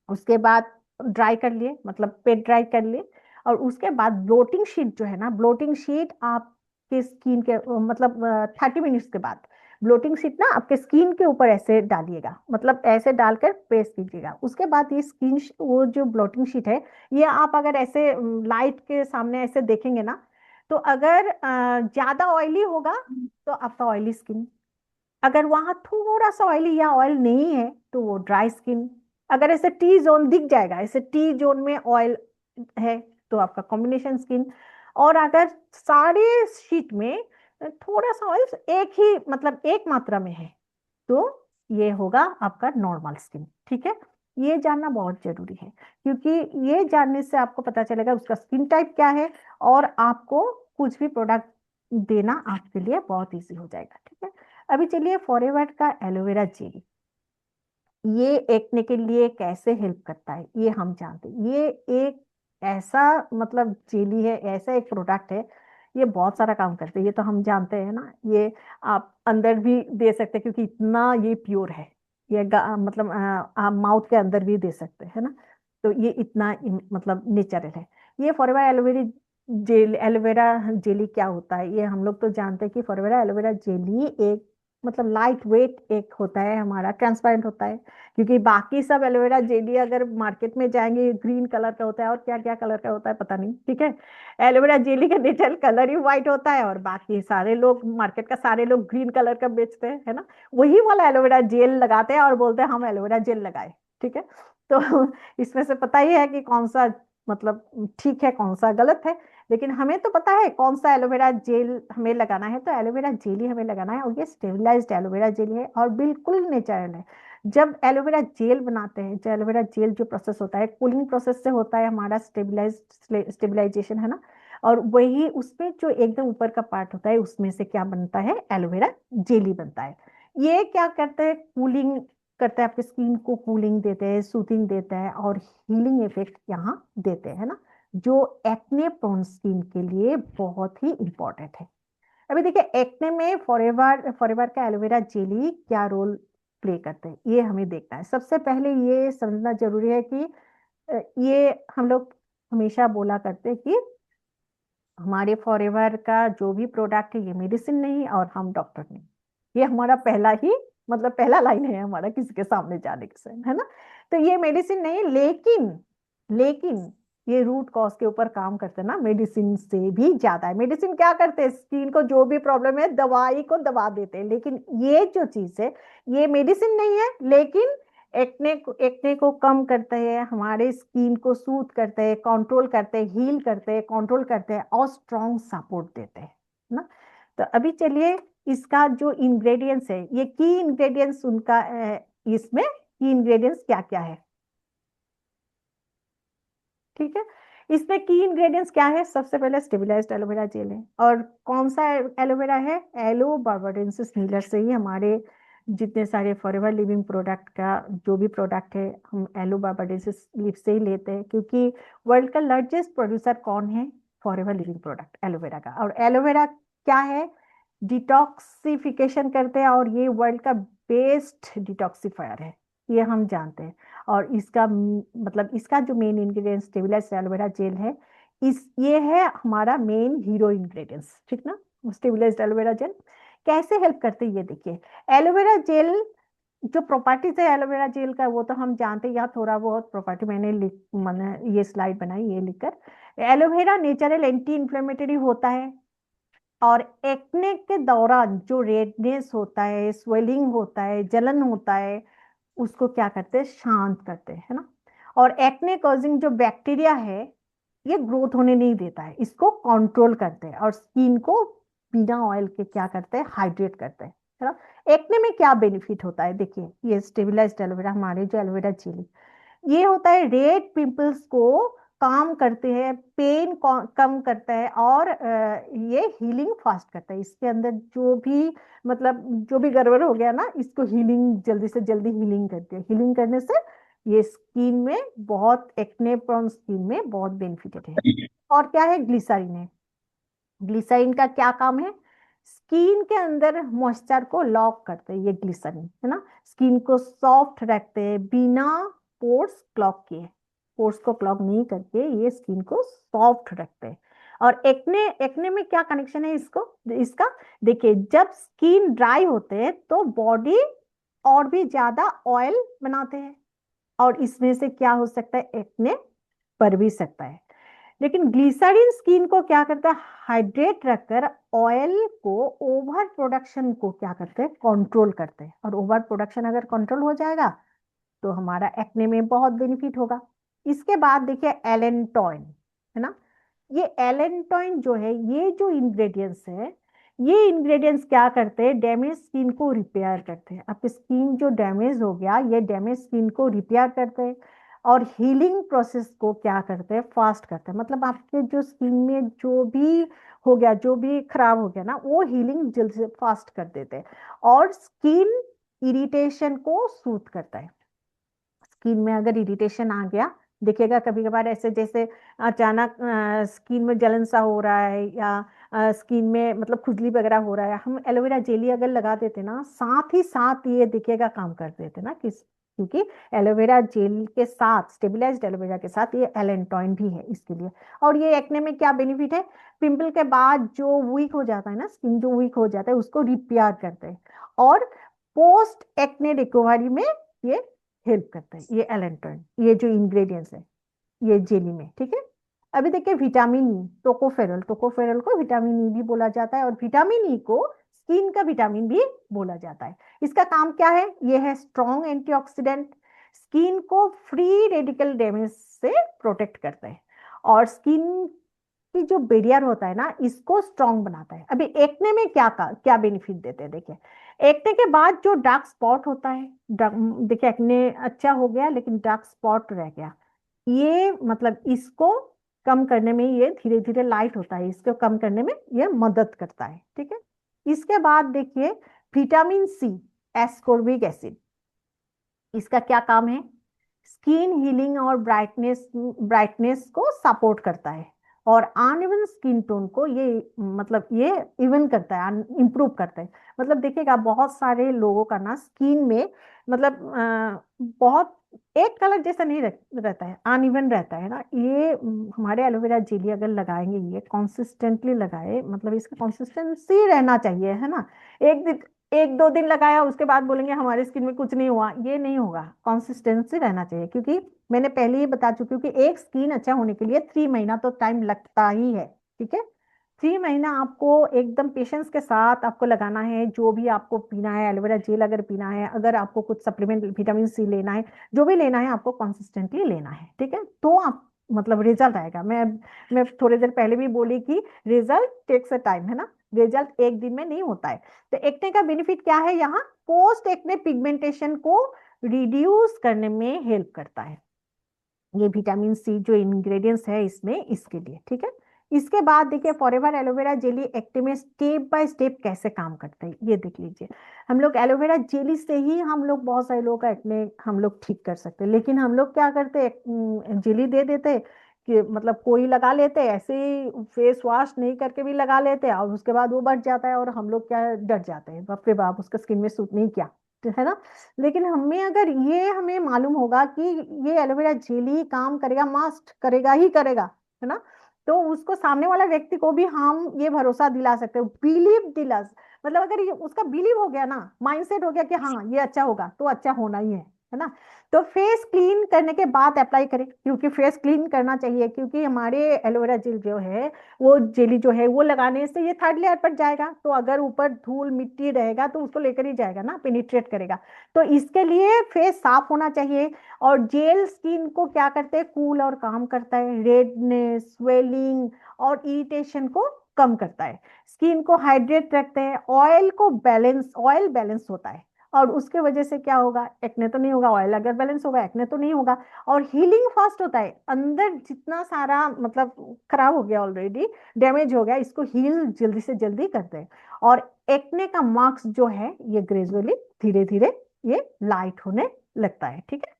उसके बाद ड्राई कर लिए, मतलब पेट ड्राई कर लिए, और उसके बाद ब्लोटिंग शीट जो है ना, ब्लोटिंग शीट आपके स्किन के मतलब 30 मिनट्स के बाद ब्लोटिंग शीट ना आपके स्किन के ऊपर ऐसे डालिएगा, मतलब ऐसे डालकर प्रेस कीजिएगा। उसके बाद ये वो जो ब्लोटिंग शीट है, ये आप अगर ऐसे लाइट के सामने ऐसे देखेंगे ना, तो अगर ज्यादा ऑयली होगा तो आपका ऑयली स्किन, अगर वहां थोड़ा सा ऑयली या ऑयल नहीं है तो वो ड्राई स्किन। अगर ऐसे टी जोन दिख जाएगा, ऐसे टी जोन में ऑयल है तो आपका कॉम्बिनेशन स्किन। और अगर सारे शीट में थोड़ा सा ऑयल एक ही मतलब एक मात्रा में है तो ये होगा आपका नॉर्मल स्किन, ठीक है। ये जानना बहुत जरूरी है, क्योंकि ये जानने से आपको पता चलेगा उसका स्किन टाइप क्या है, और आपको कुछ भी प्रोडक्ट देना आपके लिए बहुत इजी हो जाएगा, ठीक है। अभी चलिए फॉरएवर का एलोवेरा जेल, ये एक्ने के लिए कैसे हेल्प करता है ये हम जानते हैं। ये एक ऐसा मतलब जेली है, ऐसा एक प्रोडक्ट है, ये बहुत सारा काम करते हैं, ये तो हम जानते हैं ना। ये आप अंदर भी दे सकते हैं क्योंकि इतना ये प्योर है। ये मतलब आप माउथ के अंदर भी दे सकते हैं, है ना। तो ये इतना मतलब नेचुरल है। ये forever aloe vera gel, aloe vera jelly क्या होता है ये हम लोग तो जानते हैं कि फॉरएवर एलोवेरा जेली एक मतलब लाइट वेट एक होता है, हमारा ट्रांसपेरेंट होता है। क्योंकि बाकी सब एलोवेरा जेली अगर मार्केट में जाएंगे ग्रीन कलर का होता है और क्या क्या कलर का होता है पता नहीं, ठीक है। एलोवेरा जेली का नेचुरल कलर ही व्हाइट होता है, और बाकी सारे लोग मार्केट का सारे लोग ग्रीन कलर का बेचते हैं, है ना। वही वाला एलोवेरा जेल लगाते हैं और बोलते हैं हम एलोवेरा जेल लगाए, ठीक है। तो इसमें से पता ही है कि कौन सा मतलब ठीक है कौन सा गलत है। लेकिन हमें तो पता है कौन सा एलोवेरा जेल हमें लगाना है, तो एलोवेरा जेल ही हमें लगाना है, और ये स्टेबलाइज्ड एलोवेरा जेल है और बिल्कुल नेचुरल है। जब एलोवेरा जेल बनाते हैं, जो एलोवेरा जेल जो प्रोसेस होता है कूलिंग प्रोसेस से होता है, हमारा स्टेबलाइजेशन है ना। और वही उसमें जो एकदम ऊपर का पार्ट होता है उसमें से क्या बनता है, एलोवेरा जेली बनता है। ये क्या करते हैं, कूलिंग करता है, आपके स्किन को कूलिंग देते हैं, सूथिंग देता है, और हीलिंग इफेक्ट यहाँ देते हैं, है ना, जो एक्ने प्रोन स्किन के लिए बहुत ही इंपॉर्टेंट है। अभी देखिए एक्ने में फॉरएवर का एलोवेरा जेली क्या रोल प्ले करते हैं ये हमें देखना है। सबसे पहले ये समझना जरूरी है कि ये हम लोग हमेशा बोला करते हैं कि हमारे फॉरएवर का जो भी प्रोडक्ट है ये मेडिसिन नहीं और हम डॉक्टर नहीं। ये हमारा पहला ही मतलब पहला लाइन है हमारा किसी के सामने जाने के से, है ना। तो ये मेडिसिन नहीं, लेकिन ये रूट कॉज के ऊपर काम करते हैं ना, मेडिसिन से भी ज्यादा है। मेडिसिन क्या करते हैं, स्किन को जो भी प्रॉब्लम है दवाई को दबा देते हैं, लेकिन ये जो चीज है ये मेडिसिन नहीं है, लेकिन एक्ने को कम करते हैं, हमारे स्किन को सूथ करते हैं, कंट्रोल करते हैं, हील करते हैं, कंट्रोल करते हैं, और स्ट्रॉन्ग सपोर्ट देते हैं ना। तो अभी चलिए इसका जो इंग्रेडिएंट्स है, ये की इंग्रेडिएंट्स उनका इसमें की इंग्रेडिएंट्स क्या क्या है, ठीक है। इसमें की इंग्रेडिएंट्स क्या है, सबसे पहले स्टेबलाइज्ड एलोवेरा जेल है, और कौन सा एलोवेरा है, एलो बार्बाडेंसिस नीलर से ही हमारे जितने सारे फॉरएवर लिविंग प्रोडक्ट का जो भी प्रोडक्ट है हम एलो बार्बाडेंसिस लीफ से ही लेते हैं, क्योंकि वर्ल्ड का लार्जेस्ट प्रोड्यूसर कौन है, फॉरएवर लिविंग प्रोडक्ट एलोवेरा का। और एलोवेरा क्या है, डिटॉक्सिफिकेशन करते हैं, और ये वर्ल्ड का बेस्ट डिटॉक्सिफायर है, ये हम जानते हैं। और इसका मतलब इसका जो main ingredient stabilised aloe vera gel है, ये है हमारा मेन हीरो इंग्रेडिएंट्स, ठीक ना। स्टेबलाइज्ड एलोवेरा जेल कैसे हेल्प करते हैं ये देखिए। एलोवेरा जेल जो प्रॉपर्टीज है एलोवेरा जेल का वो तो हम जानते हैं, यहाँ थोड़ा बहुत प्रॉपर्टी मैंने ये स्लाइड बनाई ये लिखकर। एलोवेरा नेचुरल एंटी इंफ्लेमेटरी होता है, और एक्ने के दौरान जो रेडनेस होता है, स्वेलिंग होता है, जलन होता है, उसको क्या करते हैं, शांत करते हैं, है ना। और एक्ने कॉजिंग जो बैक्टीरिया है ये ग्रोथ होने नहीं देता है, इसको कंट्रोल करते हैं, और स्किन को बिना ऑयल के क्या करते हैं, हाइड्रेट करते हैं, है ना। एक्ने में क्या बेनिफिट होता है, देखिए ये स्टेबलाइज्ड एलोवेरा हमारे जो एलोवेरा जेली, ये होता है रेड पिंपल्स को काम करते हैं, पेन कम करता है, और ये हीलिंग फास्ट करता है। इसके अंदर जो भी मतलब जो भी गड़बड़ हो गया ना, इसको हीलिंग जल्दी से जल्दी हीलिंग करती है। हीलिंग करने से ये स्किन में बहुत, एक्ने प्रोन स्किन में बहुत बेनिफिटेड है। और क्या है, ग्लिसरीन है। ग्लिसरीन का क्या काम है, स्किन के अंदर मॉइस्चर को लॉक करते हैं ये ग्लिसरीन, है ना। स्किन को सॉफ्ट रखते हैं बिना पोर्स क्लॉग किए। पोर्स को क्लॉग नहीं करके ये स्किन को सॉफ्ट रखते हैं। और एक्ने, एक्ने में क्या कनेक्शन है इसको, इसका देखिए, जब स्किन ड्राई होते हैं तो बॉडी और भी ज्यादा ऑयल बनाते हैं, और इसमें से क्या हो सकता है, एक्ने बढ़ भी सकता है। लेकिन ग्लिसरीन स्किन को क्या करता है, हाइड्रेट रखकर ऑयल को, ओवर प्रोडक्शन को क्या करते हैं, कंट्रोल करते हैं। और ओवर प्रोडक्शन अगर कंट्रोल हो जाएगा तो हमारा एक्ने में बहुत बेनिफिट होगा। इसके बाद देखिए एलेंटॉइन, है ना। ये एलेंटॉइन जो है, ये जो इंग्रेडिएंट्स है, ये इंग्रेडिएंट्स क्या करते हैं, डैमेज स्किन को रिपेयर करते हैं। आपकी स्किन जो डैमेज हो गया, ये डैमेज स्किन को रिपेयर करते हैं, और हीलिंग प्रोसेस को क्या करते हैं, फास्ट करते हैं। मतलब आपके जो स्किन में जो भी हो गया, जो भी खराब हो गया ना, वो हीलिंग जल्द से फास्ट कर देते हैं। और स्किन इरिटेशन को सूट करता है। स्किन में अगर इरिटेशन आ गया, देखिएगा कभी कभार ऐसे जैसे अचानक स्किन में जलन सा हो रहा है, या स्किन में मतलब खुजली वगैरह हो रहा है, हम एलोवेरा जेली अगर लगा देते ना, साथ ही साथ ये देखिएगा काम कर देते ना, क्योंकि एलोवेरा जेल के साथ, स्टेबलाइज्ड एलोवेरा के साथ ये एलेंटॉइन भी है इसके लिए। और ये एक्ने में क्या बेनिफिट है, पिंपल के बाद जो वीक हो जाता है ना, स्किन जो वीक हो जाता है उसको रिपेयर करते हैं, और पोस्ट एक्ने रिकवरी में ये हेल्प करता है, ये एलेंटॉइन, ये जो इंग्रेडिएंट्स है ये जेली में, ठीक है। अभी देखिए विटामिन ई, टोकोफेरल, टोकोफेरल को विटामिन ई भी बोला जाता है, और विटामिन ई को स्किन का विटामिन भी बोला जाता है। इसका काम क्या है, ये है स्ट्रॉन्ग एंटीऑक्सीडेंट, स्किन को फ्री रेडिकल डैमेज से प्रोटेक्ट करता है, और स्किन की जो बैरियर होता है ना, इसको स्ट्रॉन्ग बनाता है। अभी एक्ने में क्या बेनिफिट देते हैं, देखिए एक्ने के बाद जो डार्क स्पॉट होता है, देखिए एक्ने अच्छा हो गया लेकिन डार्क स्पॉट रह गया, ये मतलब इसको कम करने में, ये धीरे धीरे लाइट होता है, इसको कम करने में ये मदद करता है, ठीक है। इसके बाद देखिए विटामिन सी, एस्कॉर्बिक एसिड, इसका क्या काम है, स्किन हीलिंग और ब्राइटनेस को सपोर्ट करता है, और अनइवन स्किन टोन को ये मतलब ये इवन करता है, इंप्रूव करता है। मतलब देखिएगा बहुत सारे लोगों का ना स्किन में मतलब बहुत एक कलर जैसा नहीं रहता है, अनइवन रहता है ना। ये हमारे एलोवेरा जेली अगर लगाएंगे, ये कॉन्सिस्टेंटली लगाए, मतलब इसका कॉन्सिस्टेंसी रहना चाहिए, है ना। एक दिन, एक दो दिन लगाया उसके बाद बोलेंगे हमारे स्किन में कुछ नहीं हुआ, ये नहीं होगा। कंसिस्टेंसी रहना चाहिए, क्योंकि मैंने पहले ही बता चुकी हूँ कि एक स्किन अच्छा होने के लिए 3 महीना तो टाइम लगता ही है, ठीक है। 3 महीना आपको एकदम पेशेंस के साथ आपको लगाना है। जो भी आपको पीना है, एलोवेरा जेल अगर पीना है, अगर आपको कुछ सप्लीमेंट विटामिन सी लेना है, जो भी लेना है आपको कंसिस्टेंटली लेना है, ठीक है। तो आप मतलब रिजल्ट आएगा। मैं थोड़ी देर पहले भी बोली कि रिजल्ट टेक्स अ टाइम, है ना, रिजल्ट एक दिन में नहीं होता है। तो एक्ने का बेनिफिट क्या है, यहाँ पोस्ट एक्ने पिगमेंटेशन को रिड्यूस करने में हेल्प करता है ये विटामिन सी जो इंग्रेडिएंट्स है इसमें, इसके लिए, ठीक है। इसके बाद देखिए फॉरएवर एलोवेरा जेली एक्ने में स्टेप बाय स्टेप कैसे काम करता है, ये देख लीजिए। हम लोग एलोवेरा जेली से ही हम लोग बहुत सारे लोगों का एक्ने हम लोग ठीक कर सकते हैं, लेकिन हम लोग क्या करते हैं, जेली दे देते कि मतलब कोई लगा लेते ऐसे ही, फेस वॉश नहीं करके भी लगा लेते हैं, और उसके बाद वो बढ़ जाता है, और हम लोग क्या डर जाते हैं, बाप रे बाप उसका स्किन में सूट नहीं किया, है ना। लेकिन हमें अगर ये हमें मालूम होगा कि ये एलोवेरा जेली काम करेगा, मस्ट करेगा ही करेगा, है ना, तो उसको सामने वाला व्यक्ति को भी हम ये भरोसा दिला सकते हैं, बिलीव दिला, मतलब अगर ये उसका बिलीव हो गया ना, माइंडसेट हो गया कि हाँ ये अच्छा होगा, तो अच्छा होना ही है ना। तो फेस क्लीन करने के बाद अप्लाई करें, क्योंकि फेस क्लीन करना चाहिए, क्योंकि हमारे एलोवेरा जेल जो है, वो जेली जो है वो लगाने से ये थर्ड लेयर पर जाएगा, तो अगर ऊपर धूल मिट्टी रहेगा तो उसको लेकर ही जाएगा ना, पेनिट्रेट करेगा। तो इसके लिए फेस साफ होना चाहिए। और जेल स्किन को क्या करते हैं, कूल और काम करता है, रेडनेस, स्वेलिंग और इरिटेशन को कम करता है, स्किन को हाइड्रेट रखते हैं, ऑयल बैलेंस होता है, और उसके वजह से क्या होगा, एक्ने तो नहीं होगा, ऑयल अगर बैलेंस होगा एक्ने तो नहीं होगा। और हीलिंग फास्ट होता है, अंदर जितना सारा मतलब खराब हो गया ऑलरेडी, डैमेज हो गया, इसको हील जल्दी से जल्दी करते हैं। और एक्ने का मार्क्स जो है ये ग्रेजुअली धीरे धीरे ये लाइट होने लगता है। ठीक है,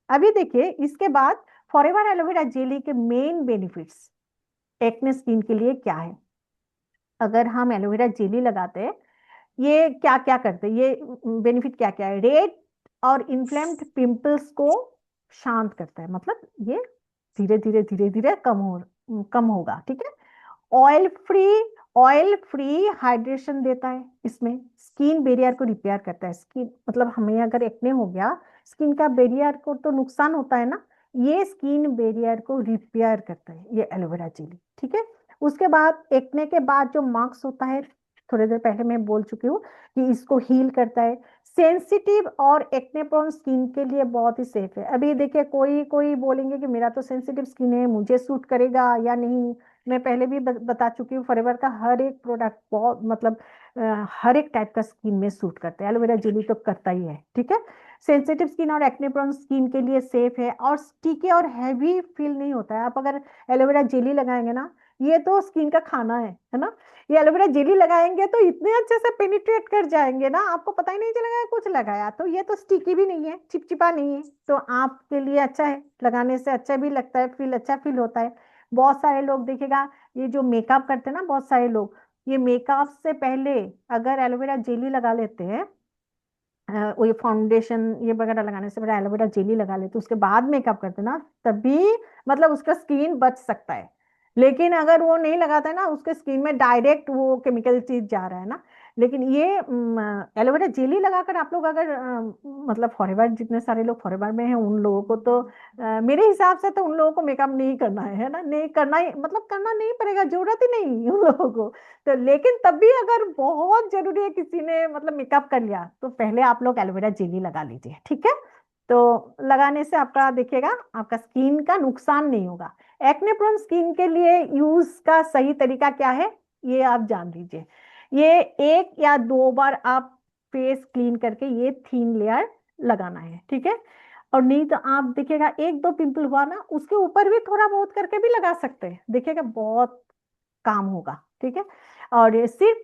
अभी देखिए इसके बाद फॉरएवर एलोवेरा जेली के मेन बेनिफिट्स एक्ने स्किन के लिए क्या है। अगर हम एलोवेरा जेली लगाते हैं, ये क्या क्या करते हैं, ये बेनिफिट क्या क्या है। रेड और इन्फ्लेम्ड पिंपल्स को शांत करता है, मतलब ये धीरे धीरे कम होगा। ठीक है, oil free oil free hydration देता है इसमें, स्किन बैरियर को रिपेयर करता है। स्किन मतलब हमें अगर एक्ने हो गया, स्किन का बैरियर को तो नुकसान होता है ना, ये स्किन बैरियर को रिपेयर करता है ये एलोवेरा जेली। ठीक है, उसके बाद एक्ने के बाद जो मार्क्स होता है, थोड़ी देर पहले मैं बोल चुकी हूँ कि इसको हील करता है। सेंसिटिव और एक्ने प्रोन स्किन के लिए बहुत ही सेफ है। अभी देखिए कोई कोई बोलेंगे कि मेरा तो सेंसिटिव स्किन है, मुझे सूट करेगा या नहीं। मैं पहले भी बता चुकी हूँ, फॉरएवर का हर एक प्रोडक्ट बहुत मतलब हर एक टाइप का स्किन में सूट करता है, एलोवेरा जेली तो करता ही है। ठीक है, सेंसिटिव स्किन और एक्ने प्रोन स्किन के लिए सेफ है, और स्टिकी और हैवी फील नहीं होता है। आप अगर एलोवेरा जेली लगाएंगे ना, ये तो स्किन का खाना है ना, ये एलोवेरा जेली लगाएंगे तो इतने अच्छे से पेनिट्रेट कर जाएंगे ना, आपको पता ही नहीं चलेगा कुछ लगाया। तो ये तो स्टिकी भी नहीं है, चिपचिपा नहीं है, तो आपके लिए अच्छा है, लगाने से अच्छा भी लगता है, फील अच्छा फील होता है। बहुत सारे लोग देखिएगा, ये जो मेकअप करते हैं ना, बहुत सारे लोग ये मेकअप से पहले अगर एलोवेरा जेली लगा लेते हैं, वो ये फाउंडेशन ये वगैरह लगाने से पहले एलोवेरा जेली लगा लेते, उसके बाद मेकअप करते ना, तभी मतलब उसका स्किन बच सकता है। लेकिन अगर वो नहीं लगाता है ना, उसके स्किन में डायरेक्ट वो केमिकल चीज जा रहा है ना। लेकिन ये एलोवेरा जेली लगाकर आप लोग अगर मतलब फॉरएवर, जितने सारे लोग फॉरएवर में हैं उन लोगों को तो मेरे हिसाब से तो उन लोगों को मेकअप नहीं करना है ना, नहीं करना ही मतलब करना नहीं पड़ेगा, जरूरत ही नहीं उन लोगों को। तो लेकिन तब भी अगर बहुत जरूरी है, किसी ने मतलब मेकअप कर लिया, तो पहले आप लोग एलोवेरा जेली लगा लीजिए। ठीक है, तो लगाने से आपका देखिएगा आपका स्किन का नुकसान नहीं होगा। एक्ने प्रोन स्किन के लिए यूज का सही तरीका क्या है, ये आप जान लीजिए। ये 1 या 2 बार आप फेस क्लीन करके ये थीन लेयर लगाना है। ठीक है, और नहीं तो आप देखिएगा 1 2 पिंपल हुआ ना, उसके ऊपर भी थोड़ा बहुत करके भी लगा सकते हैं, देखिएगा बहुत काम होगा। ठीक है, और ये सिर्फ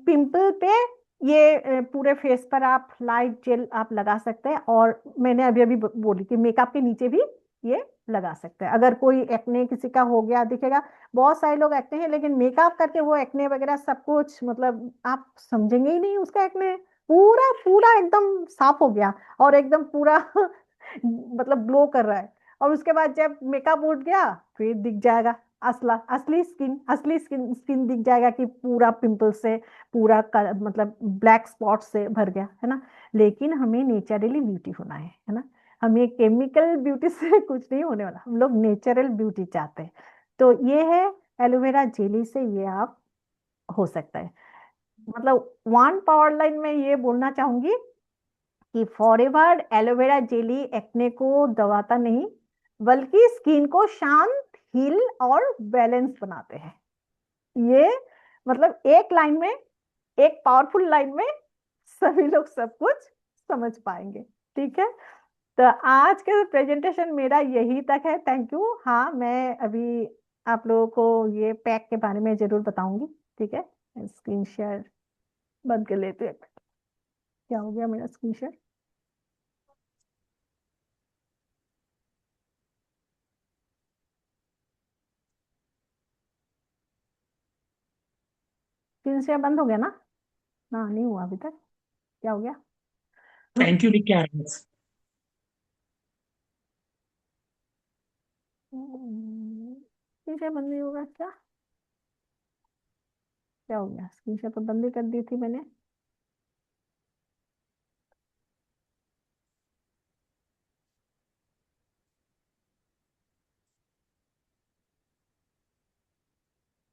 पिंपल पे ये पूरे फेस पर आप लाइट जेल आप लगा सकते हैं। और मैंने अभी अभी बोली कि मेकअप के नीचे भी ये लगा सकते हैं। अगर कोई एक्ने किसी का हो गया, दिखेगा बहुत सारे लोग एक्ने हैं, लेकिन मेकअप करके वो एक्ने वगैरह सब कुछ मतलब आप समझेंगे ही नहीं उसका एक्ने पूरा पूरा एकदम साफ हो गया, और एकदम पूरा मतलब ग्लो कर रहा है। और उसके बाद जब मेकअप उठ गया, फिर दिख जाएगा असली स्किन स्किन दिख जाएगा कि पूरा पिंपल से पूरा मतलब ब्लैक स्पॉट से भर गया है ना। लेकिन हमें नेचुरली ब्यूटी होना है ना, हमें केमिकल ब्यूटी से कुछ नहीं होने वाला, हम लोग नेचुरल ब्यूटी चाहते हैं। तो ये है एलोवेरा जेली से ये आप हो सकता है। मतलब वन पावर लाइन में ये बोलना चाहूंगी कि फॉरएवर एलोवेरा जेली एक्ने को दबाता नहीं, बल्कि स्किन को शांत, हील और बैलेंस बनाते हैं। ये मतलब एक लाइन में, एक पावरफुल लाइन में सभी लोग सब कुछ समझ पाएंगे। ठीक है, तो आज के प्रेजेंटेशन मेरा यही तक है। Thank you. हाँ, मैं अभी आप लोगों को ये पैक के बारे में जरूर बताऊंगी। ठीक है, स्क्रीन शेयर बंद कर लेते हैं। क्या हो गया मेरा स्क्रीन शेयर? स्क्रीन शेयर बंद हो गया ना? ना, नहीं हुआ अभी तक। क्या हो गया? थैंक यू लिख के आ रहा है बस। स्क्रीन शेयर बंद नहीं होगा क्या? क्या हो गया? स्क्रीन शेयर तो बंद ही कर दी थी मैंने।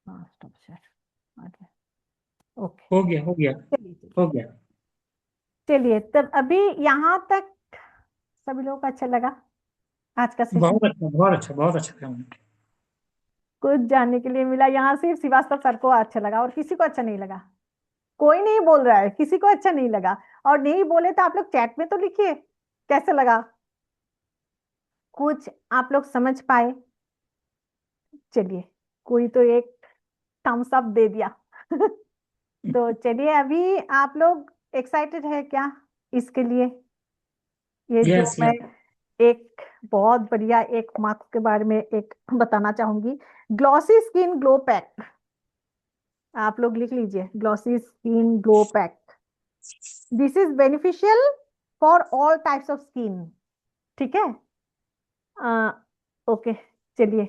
हाँ, स्टॉप शेयर आ गया। ओके, हो गया हो गया चलिए हो गया। चलिए, तब अभी यहाँ तक सभी लोगों को अच्छा लगा आज का सेशन? बहुत अच्छा बहुत अच्छा बहुत अच्छा था। कुछ जानने के लिए मिला यहाँ, सिर्फ श्रीवास्तव सर को अच्छा लगा और किसी को अच्छा नहीं लगा? कोई नहीं बोल रहा है, किसी को अच्छा नहीं लगा। और नहीं बोले तो आप लोग चैट में तो लिखिए कैसे लगा, कुछ आप लोग समझ पाए। चलिए, कोई तो एक थम्स अप दे दिया। तो चलिए, अभी आप लोग एक्साइटेड है क्या इसके लिए? ये जो यस मैं यस एक बहुत बढ़िया एक मास्क के बारे में एक बताना चाहूंगी, ग्लॉसी स्किन ग्लो पैक। आप लोग लिख लीजिए, glossy skin glow pack. This is beneficial for all types of skin. ठीक है, ओके। चलिए,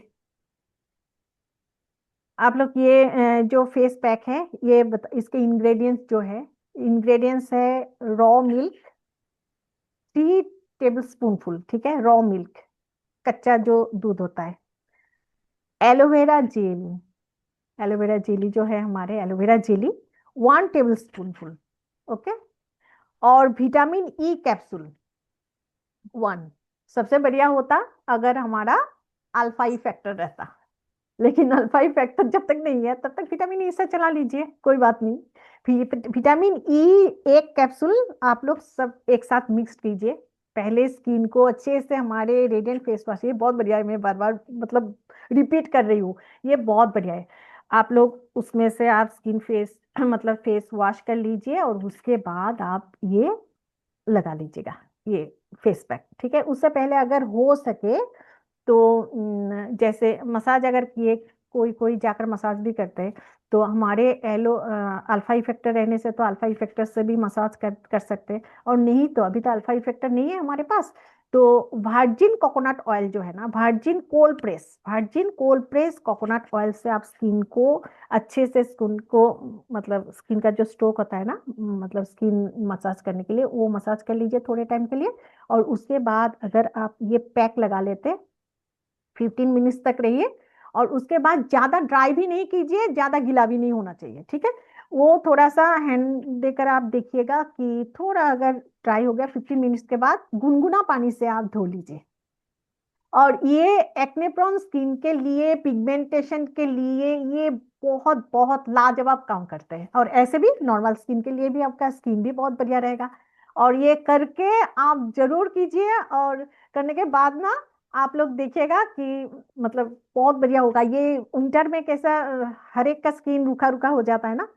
आप लोग ये जो फेस पैक है, ये इसके इंग्रेडिएंट्स जो है, इंग्रेडिएंट्स है रॉ मिल्क 3 टेबल स्पून, ठीक है, रॉ मिल्क, कच्चा जो दूध होता है, एलोवेरा जेली, एलोवेरा जेली जो है हमारे, aloe vera jelly 1 table spoon, okay, और विटामिन ई कैप्सूल 1। सबसे बढ़िया होता अगर हमारा अल्फा ई फैक्टर रहता, लेकिन अल्फा ई फैक्टर जब तक नहीं है तब तक विटामिन ई से चला लीजिए, कोई बात नहीं। विटामिन ई 1 कैप्सूल आप लोग सब एक साथ मिक्स कीजिए। पहले स्किन को अच्छे से, हमारे रेडिएंट फेस वॉश, ये बहुत बढ़िया है, मैं बार बार मतलब रिपीट कर रही हूँ, ये बहुत बढ़िया है। आप लोग उसमें से आप स्किन फेस मतलब फेस वॉश कर लीजिए, और उसके बाद आप ये लगा लीजिएगा, ये फेस पैक, ठीक है। उससे पहले अगर हो सके तो जैसे मसाज अगर किए, कोई कोई जाकर मसाज भी करते हैं, तो हमारे अल्फा इफेक्टर रहने से तो अल्फा इफेक्टर से भी मसाज कर सकते हैं। और नहीं तो अभी तो अल्फा इफेक्टर नहीं है हमारे पास, तो वर्जिन कोकोनट ऑयल जो है ना, virgin cold press coconut oil से आप स्किन को अच्छे से, स्किन को मतलब स्किन का जो स्ट्रोक होता है ना, मतलब स्किन मसाज करने के लिए, वो मसाज कर लीजिए थोड़े टाइम के लिए। और उसके बाद अगर आप ये पैक लगा लेते, 15 मिनट्स तक रहिए, और उसके बाद ज्यादा ड्राई भी नहीं कीजिए, ज्यादा गीला भी नहीं होना चाहिए, ठीक है। वो थोड़ा सा हैंड देकर आप देखिएगा कि थोड़ा अगर ड्राई हो गया, 15 मिनट्स के बाद गुनगुना पानी से आप धो लीजिए। और ये एक्ने प्रोन स्किन के लिए, पिगमेंटेशन के लिए ये बहुत बहुत लाजवाब काम करते हैं। और ऐसे भी नॉर्मल स्किन के लिए भी आपका स्किन भी बहुत बढ़िया रहेगा। और ये करके आप जरूर कीजिए, और करने के बाद ना आप लोग देखिएगा कि मतलब बहुत बढ़िया होगा। ये विंटर में कैसा हर एक का स्किन रूखा रूखा हो जाता है ना,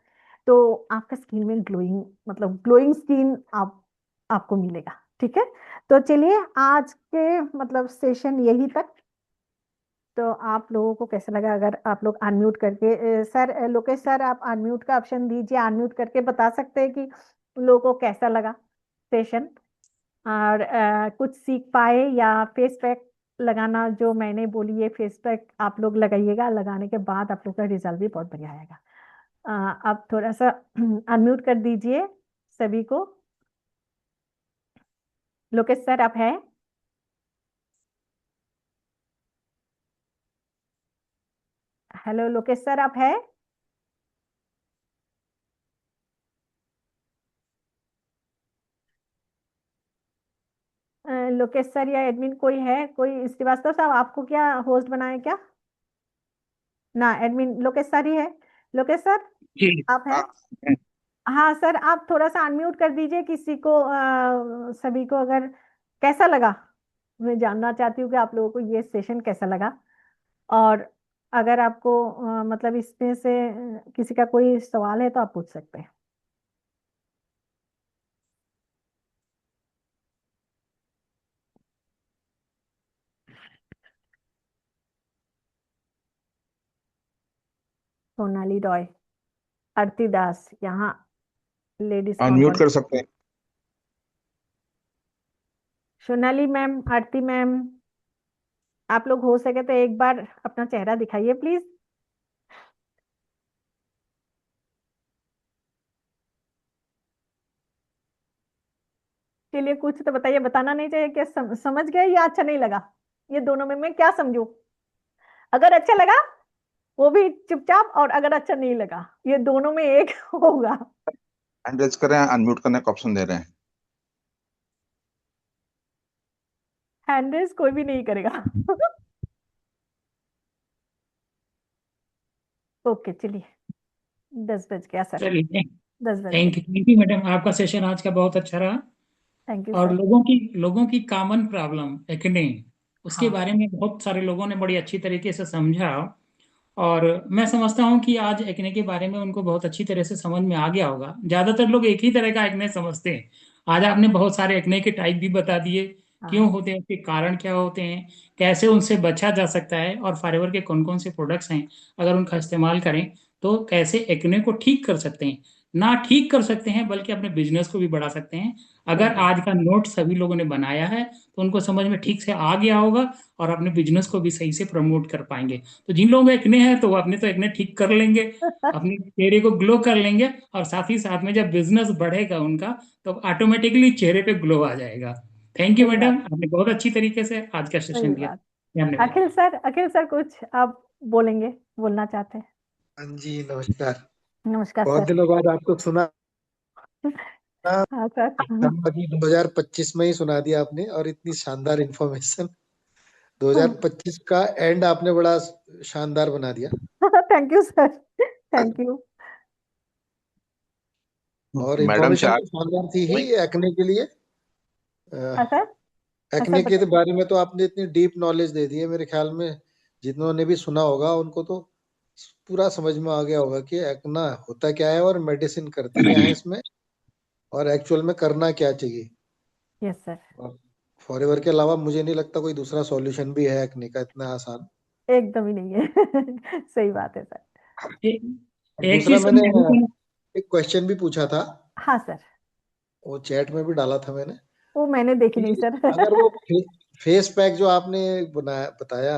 तो आपका स्किन में ग्लोइंग, मतलब ग्लोइंग स्किन आपको मिलेगा, ठीक है। तो चलिए, आज के मतलब सेशन यही तक। तो आप लोगों को कैसा लगा? अगर आप लोग अनम्यूट करके सर, लोकेश सर, आप अनम्यूट का ऑप्शन दीजिए, अनम्यूट करके बता सकते हैं कि लोगों को कैसा लगा सेशन, और कुछ सीख पाए, या फेस पैक लगाना जो मैंने बोली, ये फेस पैक आप लोग लगाइएगा, लगाने के बाद आप लोग का रिजल्ट भी बहुत बढ़िया आएगा। आप थोड़ा सा अनम्यूट कर दीजिए सभी को। लोकेश सर, आप हैं? हेलो लोकेश सर, आप हैं? लोकेश सर या एडमिन कोई है? कोई श्रीवास्तव साहब, आपको क्या होस्ट बनाए क्या? ना, एडमिन लोकेश सर ही है। लोकेश सर, जी आप हैं? हाँ। हाँ सर, आप थोड़ा सा अनम्यूट कर दीजिए किसी को, सभी को। अगर कैसा लगा, मैं जानना चाहती हूँ कि आप लोगों को ये सेशन कैसा लगा। और अगर आपको मतलब इसमें से किसी का कोई सवाल है तो आप पूछ सकते हैं। सोनाली रॉय, आरती दास, यहाँ लेडीज कौन अनम्यूट कौन? कर सकते हैं। सोनाली मैम, आरती मैम, आप लोग हो सके तो एक बार अपना चेहरा दिखाइए प्लीज। चलिए, कुछ तो बताइए, बताना नहीं चाहिए क्या? समझ गए या अच्छा नहीं लगा? ये दोनों में मैं क्या समझू? अगर अच्छा लगा वो भी चुपचाप, और अगर अच्छा नहीं लगा, ये दोनों में एक होगा। हैंड रेज करें, अनम्यूट करने का ऑप्शन दे रहे हैं। हैंड रेज कोई भी नहीं करेगा। ओके, चलिए, 10 बज गया सर। चलिए 10 बजे। थैंक यू मैडम, आपका सेशन आज का बहुत अच्छा रहा। थैंक यू और सर। लोगों की कॉमन प्रॉब्लम एक्ने, उसके हाँ बारे में बहुत सारे लोगों ने बड़ी अच्छी तरीके से समझा। और मैं समझता हूँ कि आज एक्ने के बारे में उनको बहुत अच्छी तरह से समझ में आ गया होगा। ज्यादातर लोग एक ही तरह का एक्ने समझते हैं। आज आपने बहुत सारे एक्ने के टाइप भी बता दिए, क्यों हाँ होते हैं, उसके कारण क्या होते हैं, कैसे उनसे बचा जा सकता है, और फॉरएवर के कौन कौन से प्रोडक्ट्स हैं, अगर उनका इस्तेमाल करें तो कैसे एक्ने को ठीक कर सकते हैं। ना ठीक कर सकते हैं बल्कि अपने बिजनेस को भी बढ़ा सकते हैं। अगर एकदम। आज का नोट सभी लोगों ने बनाया है तो उनको समझ में ठीक से आ गया होगा, और अपने बिजनेस को भी सही से प्रमोट कर पाएंगे। तो जिन लोगों को एक्ने है तो वो अपने तो एक्ने ठीक कर लेंगे, अपने चेहरे को ग्लो कर लेंगे, और साथ ही साथ में जब बिजनेस बढ़ेगा उनका तो ऑटोमेटिकली चेहरे पे ग्लो आ जाएगा। थैंक यू सही मैडम, बात। आपने बहुत अच्छी तरीके से आज का सही सेशन दिया। बात। धन्यवाद। अखिल सर कुछ आप बोलेंगे, बोलना चाहते हैं? हाँ जी, नमस्कार। नमस्कार बहुत सर। दिनों बाद आपको सुना। हाँ सर। अभी 2025 में ही सुना दिया आपने, और इतनी शानदार इंफॉर्मेशन। 2025 का एंड आपने बड़ा शानदार बना दिया। Thank you sir, thank you. और मैडम से इंफॉर्मेशन आज तो शानदार थी ही एक्ने के लिए। हाँ सर। हाँ सर एक्ने के बताइए। बारे में तो आपने इतनी डीप नॉलेज दे दी है, मेरे ख्याल में जिन्होंने भी सुना होगा उनको तो पूरा समझ में आ गया होगा कि एक्ना होता क्या है और मेडिसिन करती क्या है इसमें, और एक्चुअल में करना क्या चाहिए। Yes sir. फॉरएवर के अलावा मुझे नहीं लगता कोई दूसरा सॉल्यूशन भी है एक्ने का इतना आसान। एकदम ही नहीं है। सही बात है सर। एक और एक दूसरा चीज तो मैंने मैं भी एक क्वेश्चन भी पूछा था, हाँ सर। वो चैट में भी डाला था मैंने, वो मैंने देखी नहीं कि सर। अगर वो फेस पैक जो आपने बनाया बताया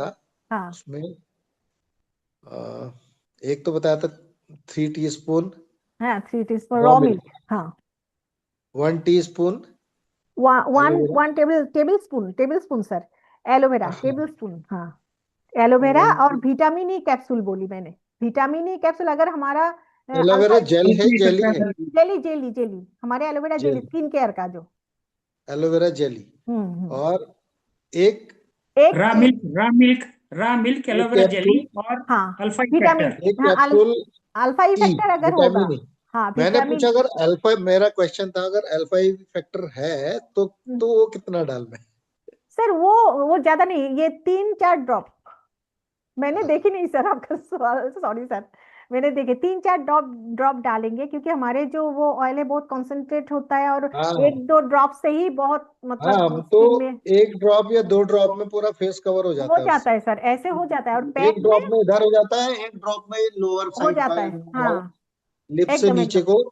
हाँ उसमें एक तो बताया था 3 टीस्पून हाँ, 3 teaspoon raw raw milk, milk. हाँ 1 teaspoon one aloe vera, one table spoon sir. Aloe vera हाँ टेबल स्पून, हाँ। एलोवेरा वन और विटामिन ई कैप्सूल बोली मैंने। विटामिन ई कैप्सूल अगर हमारा अल्फा। एलोवेरा जेल है, नहीं जेली सकता है, है। जेली हमारे aloe vera jelly gel, skin care का जो। Aloe vera jelly, hmm. और एक एक रा मिल्क एक एलोवेरा जेली कैप्सूल, और हाँ अल्फा विटामिन। इफेक्टर। एक हाँ कैप्सूल अल्फा ई, इफेक्टर अगर होगा। Vitamin E. हाँ मैंने पूछा विटामिन। अगर अल्फा, मेरा क्वेश्चन था अगर अल्फा फैक्टर है तो वो कितना डालना है? सर वो ज्यादा नहीं, ये 3-4 ड्रॉप। मैंने हाँ देखी नहीं सर आपका सवाल, सॉरी सर। मैंने देखे 3-4 ड्रॉप ड्रॉप डालेंगे, क्योंकि हमारे जो वो ऑयल है बहुत कॉन्सेंट्रेट होता है, और हाँ 1-2 ड्रॉप से ही बहुत हाँ, मतलब हम तो स्किन में 1 ड्रॉप या 2 ड्रॉप में पूरा फेस कवर हो हो जाता है जाता उससे। है सर, ऐसे हो जाता है, और एक पैक में ड्रॉप में इधर हो जाता है, एक ड्रॉप में लोअर हो साइड जाता का है। हाँ लिप से एकदम नीचे एकदम को,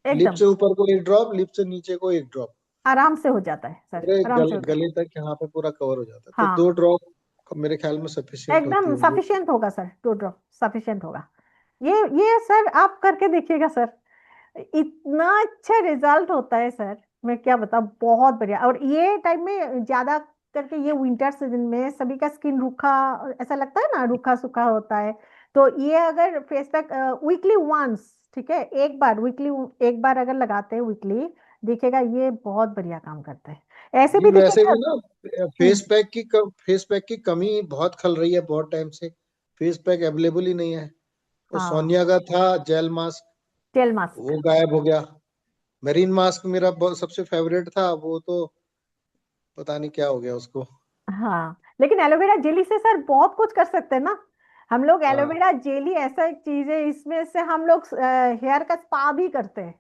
लिप एकदम से ऊपर को 1 ड्रॉप, लिप से नीचे को 1 ड्रॉप, आराम से हो जाता है सर, पूरे आराम से हो जाता है। गले तक यहाँ पे पूरा कवर हो जाता है। तो हाँ 2 ड्रॉप मेरे ख्याल में सफिशियंट होती एकदम होंगी। सफिशियंट होगा सर, 2 ड्रॉप सफिशियंट होगा। ये सर आप करके देखिएगा सर, इतना अच्छा रिजल्ट होता है सर। मैं क्या बताऊं, बहुत बढ़िया। और ये टाइम में ज्यादा करके ये विंटर सीजन में सभी का स्किन रूखा, ऐसा लगता है ना, रूखा सूखा होता है। तो ये अगर फेस पैक वीकली वंस, ठीक है, एक बार वीकली, एक बार अगर लगाते हैं वीकली, देखिएगा ये बहुत बढ़िया काम करता है। ऐसे जी भी वैसे देखिएगा। भी ना, हम्म। फेस पैक की कमी बहुत खल रही है बहुत टाइम से। फेस पैक अवेलेबल ही नहीं है। वो हाँ सोनिया का था जेल मास्क, जेल मास्क। वो गायब हो गया। मेरीन मास्क मेरा सबसे फेवरेट था, वो तो पता नहीं क्या हो गया उसको। हाँ लेकिन एलोवेरा जेली से सर बहुत कुछ कर सकते हैं ना हम लोग। हाँ एलोवेरा जेली ऐसा एक चीज है, इसमें से हम लोग हेयर का स्पा भी करते हैं।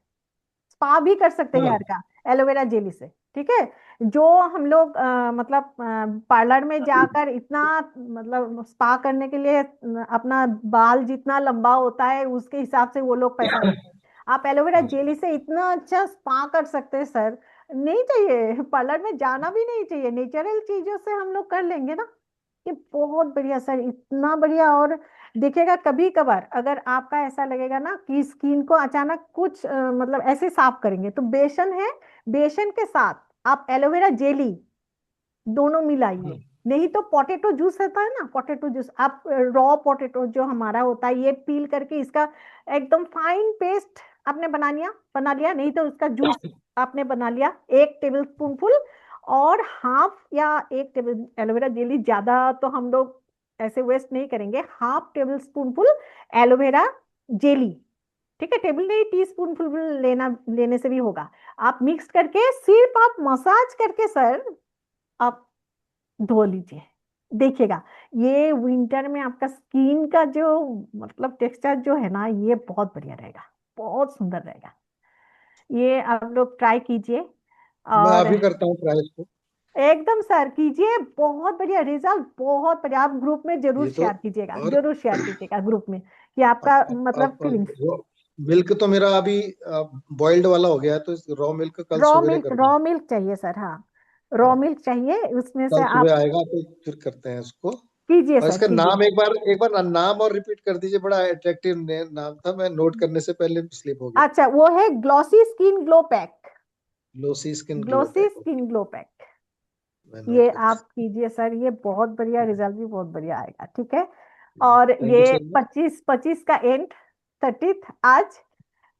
स्पा भी कर सकते हैं हाँ हेयर का एलोवेरा जेली से, ठीक है। जो हम लोग मतलब पार्लर में जाकर इतना मतलब स्पा करने के लिए अपना बाल जितना लंबा होता है उसके हिसाब से वो लोग पैसा लेते हैं। आप एलोवेरा हाँ जेली से इतना अच्छा स्पा कर सकते हैं सर। नहीं चाहिए पार्लर में जाना भी नहीं चाहिए, नेचुरल चीजों से हम लोग कर लेंगे ना। ये बहुत बढ़िया सर, इतना बढ़िया। और देखिएगा कभी कभार अगर आपका ऐसा लगेगा ना कि स्किन को अचानक कुछ मतलब ऐसे साफ करेंगे, तो बेसन है, बेसन के साथ आप एलोवेरा जेली दोनों हाँ मिलाइए। नहीं तो पोटैटो जूस रहता है ना, पोटैटो जूस आप रॉ पोटैटो जो हमारा होता है ये पील करके इसका एकदम फाइन पेस्ट आपने बना लिया, नहीं तो उसका जूस आपने बना लिया 1 टेबल स्पून फुल, और हाफ या 1 टेबल एलोवेरा जेली, ज्यादा तो हम लोग ऐसे वेस्ट नहीं करेंगे, 1/2 table spoon full aloe vera jelly ठीक है, टेबल नहीं, टी स्पून फुल लेने से भी होगा। आप मिक्स करके सिर्फ आप मसाज करके सर आप धो लीजिए, देखिएगा ये विंटर में आपका स्किन का जो मतलब टेक्सचर जो है ना, ये बहुत बढ़िया रहेगा, बहुत सुंदर रहेगा। ये आप लोग ट्राई कीजिए मैं और अभी करता हूँ ट्राई इसको। एकदम सर कीजिए, बहुत बढ़िया रिजल्ट, बहुत बढ़िया। आप ग्रुप में जरूर ये तो शेयर कीजिएगा, और जरूर शेयर कीजिएगा ग्रुप में कि आपका मतलब फीलिंग्स। मिल्क तो मेरा अभी बॉइल्ड वाला हो गया है, तो रॉ मिल्क कल सवेरे कर रॉ मिल्क चाहिए सर, हाँ रॉ हाँ, मिल्क चाहिए, उसमें से कल आप सुबह आएगा तो फिर करते हैं इसको। कीजिए और सर इसका कीजिए। नाम एक बार नाम और रिपीट कर दीजिए, बड़ा अट्रैक्टिव नाम था, मैं नोट करने से पहले स्लिप हो गया। अच्छा, वो है glossy skin glow pack, glossy skin glow glossy pack, skin glow pack. मैं नोट ये करता आप कीजिए सर, ये बहुत बढ़िया, हूँ। रिजल्ट भी बहुत बढ़िया आएगा, ठीक है। और थैंक यू ये सो मच। 25 का एंड, 30 आज,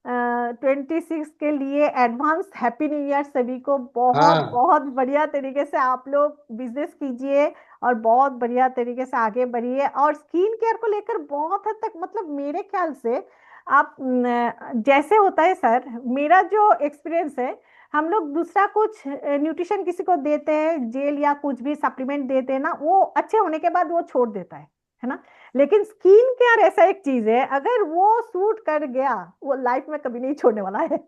26 के लिए एडवांस हैप्पी न्यू ईयर सभी को। बहुत हाँ, बहुत बढ़िया तरीके से आप लोग बिजनेस कीजिए और बहुत बढ़िया तरीके से आगे बढ़िए। और स्किन केयर को लेकर बहुत हद तक मतलब मेरे ख्याल से आप जैसे होता है सर, मेरा जो एक्सपीरियंस है, हम लोग दूसरा कुछ न्यूट्रिशन किसी को देते हैं, जेल या कुछ भी सप्लीमेंट देते हैं ना, वो अच्छे होने के बाद वो छोड़ देता है ना। लेकिन स्किन केयर ऐसा एक चीज है, अगर वो सूट कर गया, वो लाइफ में कभी नहीं छोड़ने वाला है।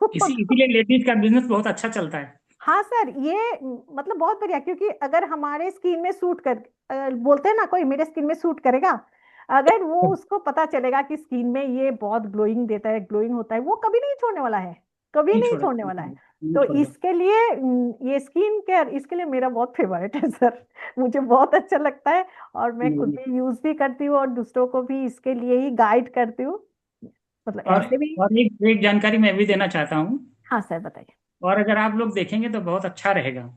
इसीलिए लेडीज का बिजनेस बहुत अच्छा चलता है। हाँ सर, ये मतलब बहुत बढ़िया, क्योंकि अगर हमारे स्किन में सूट कर बोलते हैं ना, कोई मेरे स्किन में सूट करेगा, अगर वो उसको पता चलेगा कि स्किन में ये बहुत ग्लोइंग देता है, ग्लोइंग होता है, वो कभी नहीं छोड़ने वाला है, कभी नहीं नहीं छोड़ेगा, छोड़ने वाला है। नहीं तो छोड़ेगा। इसके लिए ये स्किन केयर इसके लिए मेरा बहुत फेवरेट है सर। मुझे बहुत अच्छा लगता है और मैं खुद नहीं। भी यूज भी करती हूँ और दूसरों को भी इसके लिए ही गाइड करती हूँ, मतलब और ऐसे भी। और एक जानकारी मैं भी देना चाहता हूँ। हाँ सर बताइए। और अगर आप लोग देखेंगे तो बहुत अच्छा रहेगा।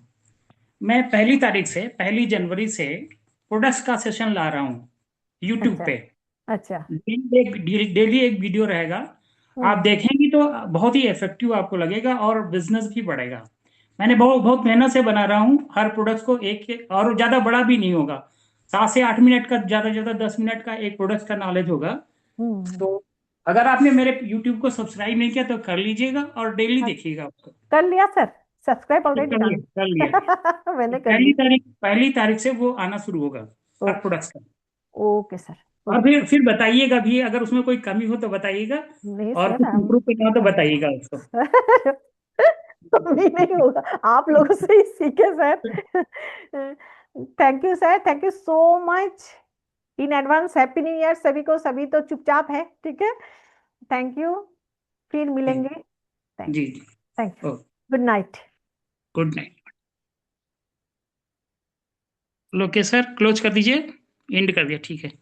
मैं 1 तारीख से 1 जनवरी से प्रोडक्ट्स का सेशन ला रहा हूँ यूट्यूब अच्छा पे। अच्छा। डेली एक वीडियो रहेगा। आप हम्म देखेंगी तो बहुत ही इफेक्टिव आपको लगेगा और बिजनेस भी बढ़ेगा। मैंने बहुत बहुत मेहनत से बना रहा हूँ हर प्रोडक्ट को, एक एक, और ज्यादा बड़ा भी नहीं होगा। 7 से 8 मिनट का, ज्यादा से ज्यादा 10 मिनट का एक प्रोडक्ट का नॉलेज होगा। हम्म। तो अगर आपने मेरे यूट्यूब को सब्सक्राइब नहीं किया तो कर लीजिएगा और डेली हाँ, देखिएगा उसको। कर लिया सर, सब्सक्राइब ऑलरेडी कर डन। लिया, कर लिया। मैंने कर पहली लिया। तारीख 1 तारीख से वो आना शुरू होगा हर ओके प्रोडक्ट का। Okay sir. और ओके। फिर बताइएगा भी, अगर उसमें कोई कमी हो तो बताइएगा। नहीं और सर कुछ हम इम्प्रूव करना हो तो बताइएगा उसको। कभी नहीं होगा, आप लोगों से ही सीखे sir. Thank you sir, thank you so much in advance, happy new year सभी को। सभी तो चुपचाप है, ठीक है। थैंक यू, फिर थैंक मिलेंगे। थैंक जी। Thank you. Oh, good night. Good night. लोके सर क्लोज कर दीजिए। एंड कर दिया, ठीक है।